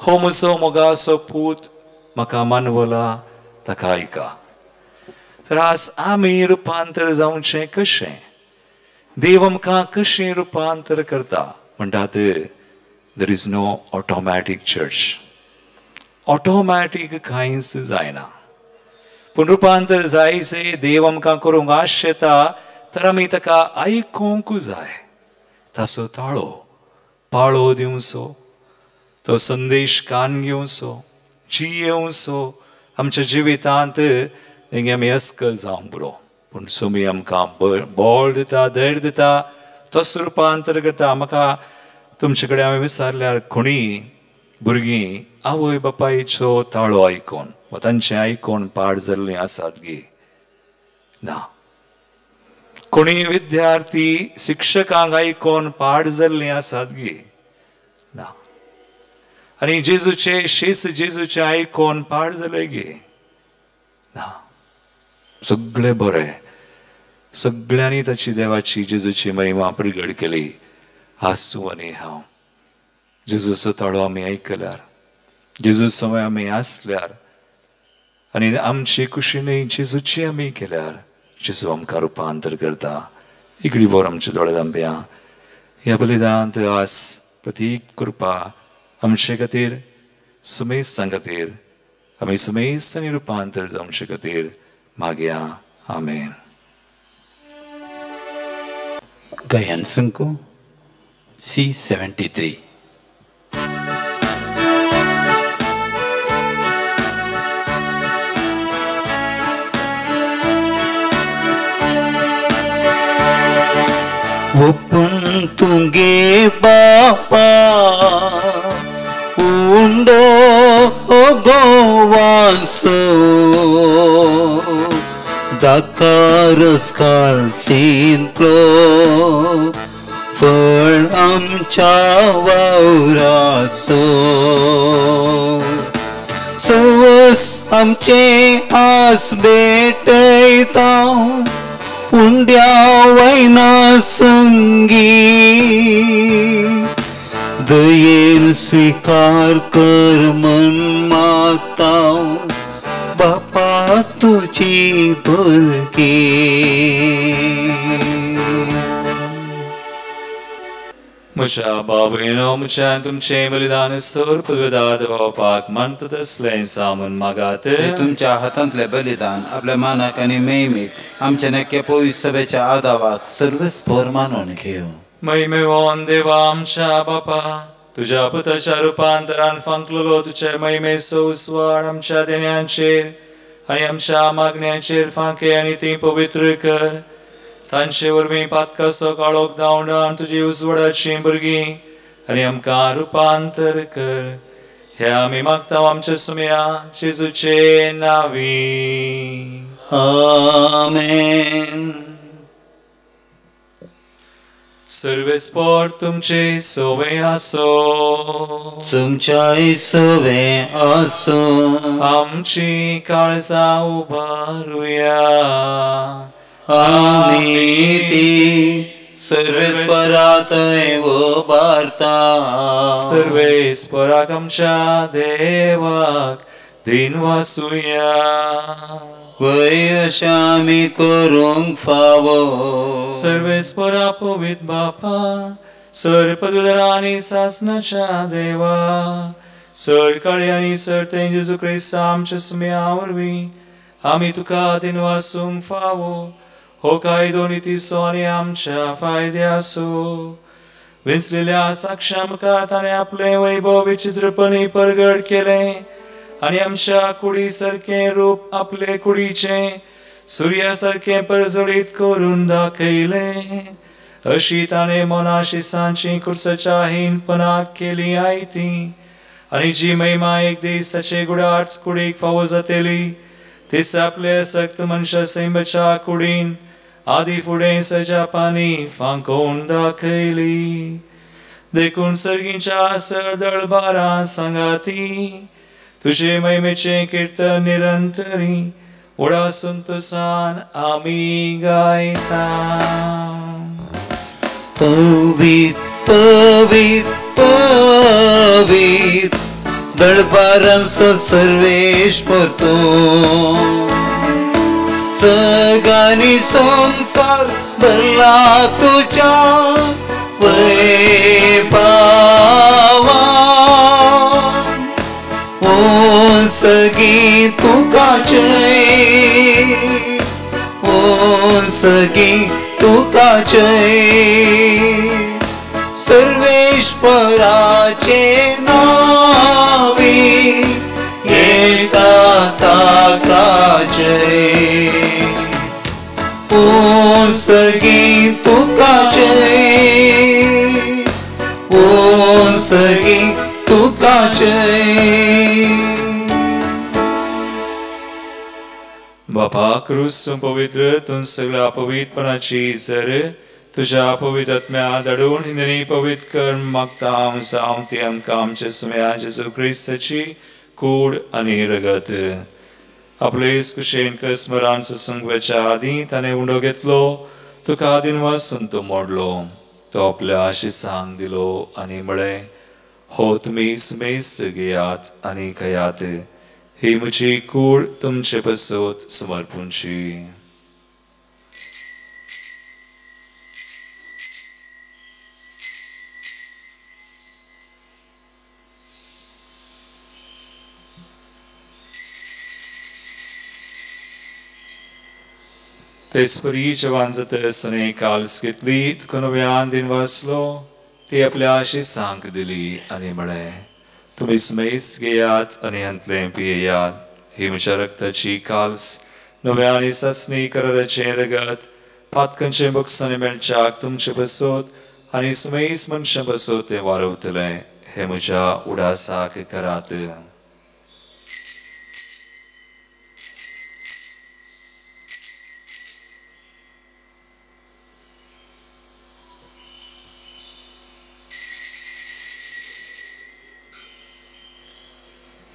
हो म्हजो मोगाचो पूत म्हाका मानवला ताका ऐका. तर आज आमी रुपांतर जावचें कशें? देव आमकां कशें रुपांतर करता? म्हणटात, there is no automatic church. Automatic कांयच जायना. पूण रुपांतर जायचे देव आमकां करूंक आशेता तर आमी ताका आयकूंक जाय. ताचो ताळो पाळो दिवचो, तो संदेश कान घेवचो, जियेवचो. आमच्या जिवितांत तेंगे आमी अस्कल जावंक पुरो. पूण सोमी आमकां बळ दिता, धैर्य दिता, तोच रुपांतर करता. म्हाका तुमचे कडेन हांवें विचारल्यार कोणी भुरगीं आवय बापायचो ताळो आयकून वा तांचें आयकून पाड जाल्लीं आसात गे? ना. कोणी विद्यार्थी शिक्षकांक आयकून पाड जाल्लीं आसात गे? ना. आनी जेजूचे शेस जेजूचे आयकून पाड जाले गे? ना. सगळे बरें सगळ्यांनी ताची देवाची जेजूची महिमा प्रगट केली. आसूं आनी हांव जेजूचो ताळो आमी आयकल्यार, जेजू समय आमी आसल्यार आनी आमची कुशीनय जेजूची आमी केल्यार जेजू आमकां रुपांतर करता. इकडी बोर आमचे दोळे धांपया. ह्या बलिदान आस प्रतीक कृपा आमचे खातीर सुमेसां खातीर आमी सुमेस आनी रुपांतर जावचे खातीर मागया. आमेन. गायन संको C73. ओपन तुंगे बापा उंडो गोवासो दाकारस काळसिंतलो फळ आमच्या वावरासो सवस आमचे आस भेटयता उंड्या वैना संगी दयेन स्वीकार कर मन मागता बापा तुझी भरके. म्हज्या बाबेनो म्हज्यान तुमचे बलिदान सोर पदवेदार पावपाक म्हणटा तसलें सामून मागात. तुमच्या हातांतले बलिदान आपल्या मानाक आनी मेहमेक आमच्या नक्की पवित्र सभेच्या आदावाक सर्वस्फोर मानून घेव. महिमेवान देवा आमच्या बापा, तुझ्या पुताच्या रुपांतरान फांकलेलो तुझे महिमेचो उस्वाड आमच्या देण्यांचेर आनी आमच्या मागण्यांचेर फांके आनी ती पवित्र कर. तांचे वरवीं पातकाचो काळोख धांवडावन तुजी उजवाडाची भुरगीं आनी आमकां रुपांतर कर. हे आमी मागता आमच्या सुमया जेजूचे नांवी. आमेन. सर्वेस्पोर तुमचे सोवे आसो, तुमच्या सोवे आसो. आमची काळजां उबारुया. आमी ती सर्वेस्परांतय उबारता. सर्वेस्पराक आमच्या देवाक दिन वासुया. वय आमी करूंक फावो. सर्वेस्परा पवित्र बापा, सर पदवेदार आनी सासनाच्या देवा, सर काळी आनी सर ते जेजू क्रिस्त आमच्या सुमया वरवीं आमी तुका दिन वासूंक फावो. हो कायदो नितीचो आनी आमच्या फायद्याचो. विसलेल्या साक्षां मुखार ताणें आपलें वैभव विचित्रपणी परगट केलें आनी आमच्या कुडी सारकें रूप आपले कुडीचें सुर्या सारकें परजळीत करून दाखयलें. अशी ताणें मोनाशिसांची कुर्साच्या हिणपणाक केली आयती आनी जी महिमा एक दीस ताचे गुडाट कुडीक फावो जातली तीच आपले सक्त मनशा सैमाच्या कुडीन आदी फुडें सजापांनी फांकोवन दाखयली. देखून सर्गीच्या सर दळबारां सांगाती तुजे महिमेचे कीर्तन निरंतरी उडा संतोषान आमी गायता. पवित्र पवित्र पवित्र दळबारांचो सर्वेश्वर तूं. सगळ्यांनी संसार भरला तुझ्या वैभवान. ओ सगळी तुका जय, ओ सगळी तुका जय. सर्वेश्वराचे नावी येता ताका जय. ओ सगळी तुका जय, ओ सगळी तुका जय. बापा क्रूस पवित्र तूं सगळ्या पवित्रपणाची झर तुझ्या पवित्र आत्म्या धाडून हिंदनी पवित्र कर मागता हांव आमच्या सुमया जेजू क्रिस्ताची कूड आनी रगत. आपलेच कुशेन स्मरण सुसंगच्या आधी ताणे उंडो घेतलो तुका आदीन वाचून तो मोडलो तो आपल्या आशिसांक दिलो आनी म्हळे हो तुमी मेस घेयात आनी खयात ही म्हजी कूड तुमचे पसोत समर्पूंची. तेच परी जवान जातसने काल्स घेतली तुका नव्यान दिन वाचलो ती आपल्या आशिसांक दिली आनी म्हळे तुमी मेस घेयात आनी हंतले पियेयात ही म्हज्या रक्ताची काल्स नव्या आनी ससनी कराराचें रगत पातकांचे बक्षांनी मेळच्याक तुमचे बसोत आनी मेस मनशां बसोत ते वारवतले हे म्हज्या उडासाक करात.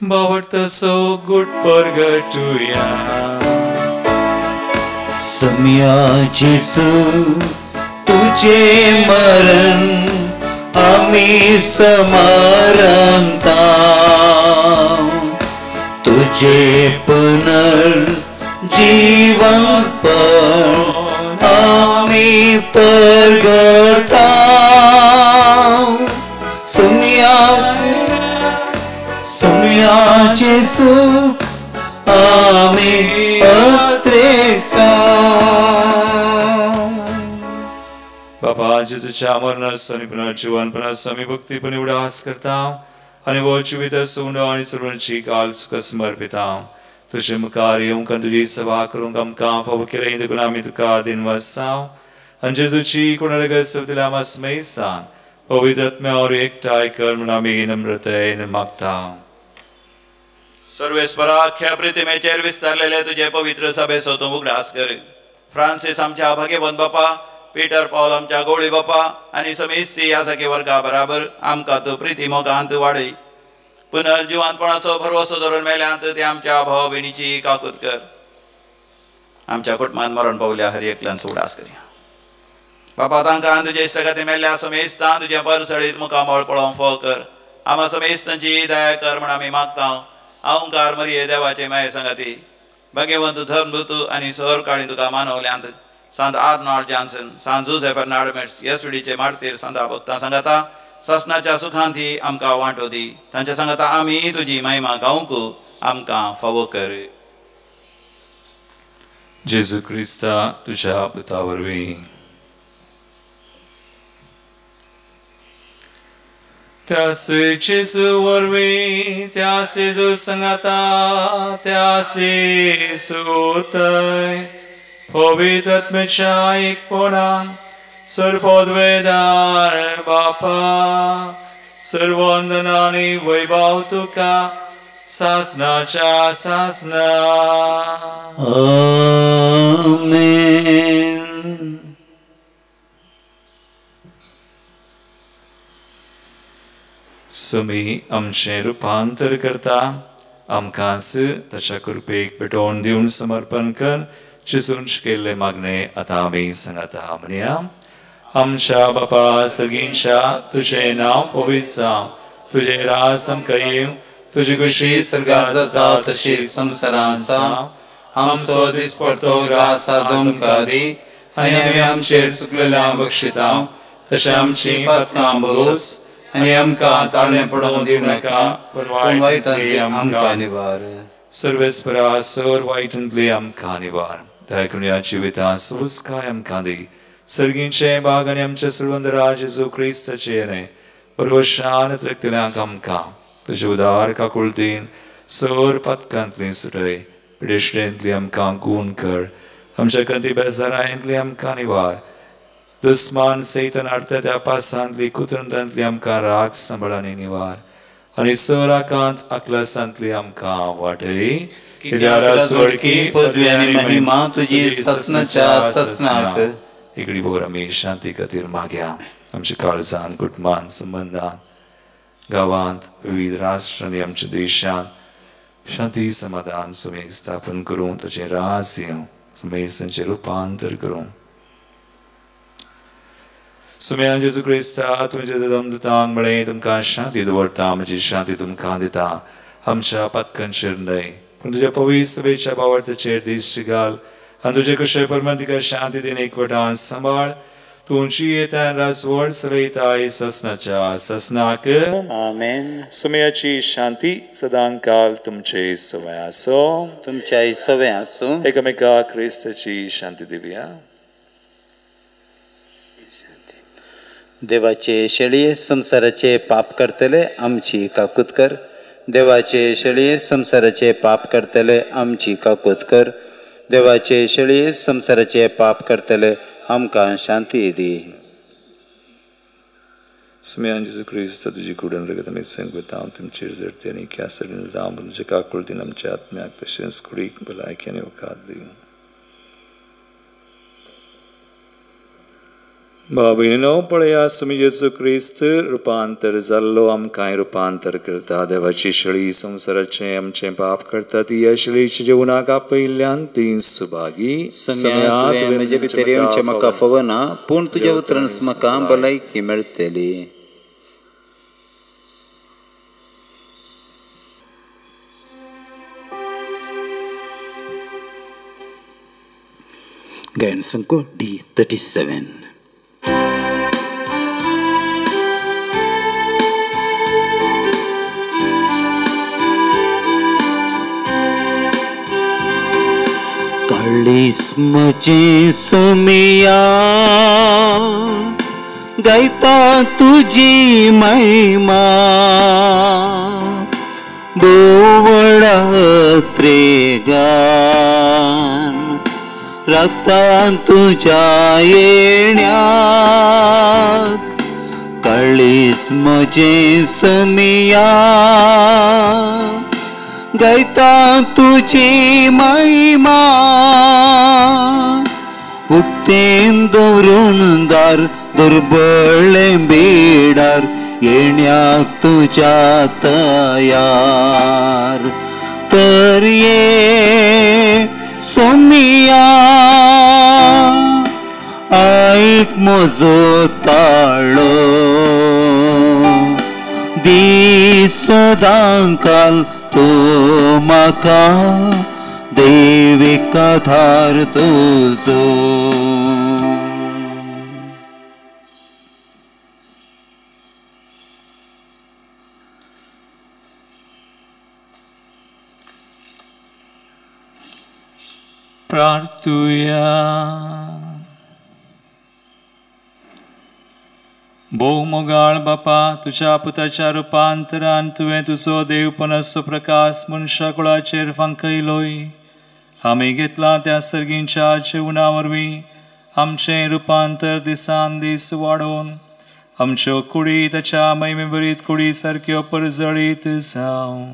बावडतसो गुट परगटुया सम्या जेसू तुझे मरण आम्ही समारंभता तुझे पुनर्जीवन पर आम्ही परगटता सम्या सुख आम्ही अत्रेकता. बाबा जेजूच्या मरणास आणि पुनर्जीवनपणास आम्ही भक्तीपणे उडास करता आणि वो जिवित सोंड आणि सर्वांची काल सुख समर्पिता. तुझे मुखार येऊन तुझी सभा करूंक आमकां फावो केले देखून आम्ही तुका दिन वाचतां आणि जेजूची कोणाला आमास सांग पवित्र आत्म्यावर एकठांय कर म्हणून आम्ही नम्रतेन मागता. सर्वेस्पराख्या प्रतिमेचेर विस्तारलेले तुझे पवित्र सभेचो तूं उगडास कर. फ्रांसीस आमच्या भाग्यवंत बापा, पीटर पॉल आमच्या गवळी बापा आनी समेस्ती ह्या सगळे वर्गा बराबर आमकां तूं प्रिती मोगांत वाडय. पुनर्जीवनपणाचो भरवसो धरून मेल्यांत ते आमच्या भाव भयणीची काकूत कर. आमच्या कुटुंबांत मरण पावल्या हर एकल्यान उगडास करी. बापा तांकां तुजे इश्टगती मेल्ल्या समेस्तां तुजे परसळीत मुखामळ पळोवंक फोव कर. आम्हा समेस्तांची दया कर म्हण आमी मागता. अहंकार मरिये देवाचे माये संगती भाग्यवंत धर्मदूत आनी सर काळी तुका मानवल्यांत सांत आर्नॉल्ड जॉन्सन, सांत जोसेफ फर्नांडीस, येसुडीचे मारतीर सांता भक्तां सांगता ससनाच्या सुखांती आमकां वांटो दी. तांच्या सांगता आमी तुजी महिमा गावंक आमकां फावो कर. जेजू क्रिस्ता तुझ्या पुता वरवीं त्यास जेजू वरवीं त्यास जेजू सांगता त्यास सोतय पवित्र आत्म्याच्या एकपणान सर्वोद्वेदार बापा सर्ववंदनानी वैभव तुका सासनाच्या सासना. आमेन. सुमी आमचे रूपांतर करता आमकांच ताच्या कृपेक पेटोवन दिवन समर्पण कर. जेजून केल्ले मागणे आता आमी सांगता म्हणया. आमच्या बापा सगळींच्या तुझे नाव पवित्र जावं, तुझे राज आमकां येवं, तुझी खुशी सर्गार जाता तशी संवसारांत जावं. आमचो दिसपडटो ग्रास आमकां दी आनी आमी आमचेर चुकलेल्यांक बक्षिता तशें आमची पातकां भोस आनी आमकां ताळणे पडोवंक दिवं नाका पूण वायटांतली आमकां निवार. सर्वेस्परा सर वायटांतली आमकां निवार. दया जिवितां सुस्काय आमकां दी. सर्गींचे बाग आनी आमचे सुरवंदरा जेजू क्रिस्ताचे येणे परवशान रक्तल्यांक आमकां तुजे उदार काकुळतीन सर पातकांतली सुटय. पिडेशडेंतली आमकां गूण कर. आमच्या कंती बेजारांतली आमकां निवार. दुस्मान सैतान हाडटा त्या पासांतली कुतुंडांतली आमकां राग सांबाळांनी निवार. आनी सोराकांत आकलासांतली आमकां वाटय. की पदवी आनी महिमा तुजी ससनाच्या ससनाक. इकडी बोर आमी शांती खातीर मागया. आमच्या काळजांत कुटुंबांत संबंधांत गांवांत विविध राष्ट्रांनी आमच्या देशांत शांती समाधान सुमेक स्थापन करूं तुझे रहस्य सुमेक संचे रूपांतर करूं सुमेक जेसु ख्रिस्ता तुझे दम मळे तुमका शांती दवरता म्हणजे शांती तुमका दिता आमच्या पत्कन शिरनय पण तुझ्या पवित्र सभेच्या भावार्थाचेर दिश्टी घाल आणि तुझे कशे परमांतिका शांती देणे एकवटान सांभाळ तुमची येता रासवड सलयताय ससनाच्या ससनाक आमेन. सुमयाची शांती सदांकाल तुमचे सवय असो तुमच्या सवय असो. एकमेका ख्रिस्ताची शांती दिव्या. देवाचे शेळये संसाराचे पाप करतले आमची काकूत कर. देवाचे शेळये संसाराचे पाप करतले आमची काकूत कर. देवाचे शेळये संसाराचे पाप करतले आमकां शांती दी. सुमयान जेसू ख्रिस्त तुझी कुडन रगत आमी संगता हांव तुमचेर जडते आनी कॅसरीन जावं तुझे काकुळतीन आमच्या आत्म्याक तशेंच कुडीक भलायकी आनी वखाद दिवं. भाव पळया सुमी जेसू क्रिस्त रुपांतर जाल्लो आमकांय रुपांतर करता. देवाची शेळी संसाराचे आमचे पाप करता ती ह्या शेळीच्या जेवणाक आपयल्ल्यान ती सुभागी. म्हजे भितर येवचें म्हाका फवना पूण तुज्या उतरान म्हाका भलायकी मेळटली. गायन संको D37. काळीस्मचे सोमिया गायता तुझी महिमा बोवडा त्रेगान रक्तान तुझ्या येण्याक काळीस्मचे सोमिया गायता तुझी महिमा उक्तेन दवरून दार दुर्बळे बेडार येण्याक तुझ्या तयार. तर ये सोमिया ऐक म्हजो ताळो दी सदांकाल तो म्हाका दैविक आधार तुजो. प्रार्थुया. भोव मोगाळ बापा तुझ्या पुताच्या रुपांतरान तुवें तुजो देवपणाचो प्रकाश मनशा कुळाचेर फांकयलोय. आमी घेतला त्या सर्गींच्या जेवणा वरवीं आमचें रुपांतर दिसान दीस वाडोवन आमच्यो कुडी ताच्या महिमे बरीत कुडी सारक्यो परजळीत जावं.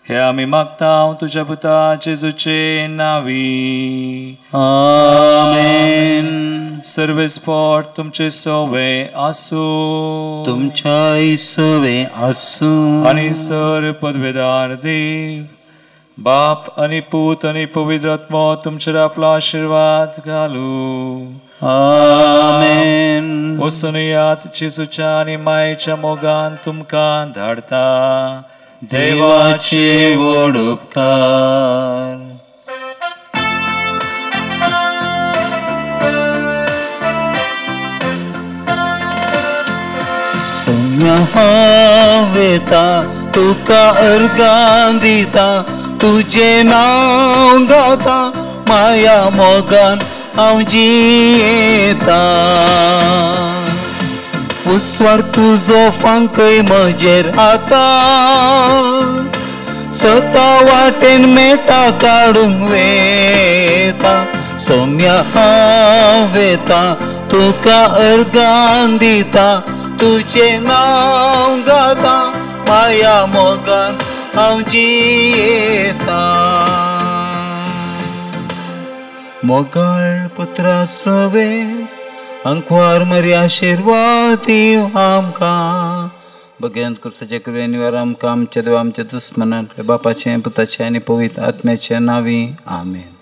हे आमी मागता तुझ्या पुता जेजूचे नावी. आमेन. सर्वेस्पोट तुमचे सोवे आसू. तुमच्या सवे आसू. आणि सर पदवेदार देव बाप आणि पूत आणि पवित्र आत्मा तुमचेर आपलो आशीर्वाद घालू. आमेन. वचून यात जेजूच्या आणि मायेच्या मोगान तुमकां धाडता. देवाचे व्हड उपकार. सोम्या हांव येता तुका अर्गां दिता तुझे नांव गाता माया मोगान हांव जियेता. उसवार तुजो फांकय म्हजेर आता स्वता वाटेन मेटा काडूंक वेता. सोम्या हांव येता तुका अर्गां दिता तुझे नांव गाता माया मोगान हांव जियेता. मोगाळ पुत्रा सवे अंकवार मरी आशीर्वाद दिव आमकां भगवंत कृष्णाचे कृपेनिवार आमकां आमच्या देवा आमच्या दुस्मनांतले बापाचें पुताचें आनी पवित्र आत्म्याचे नांवी आमेन.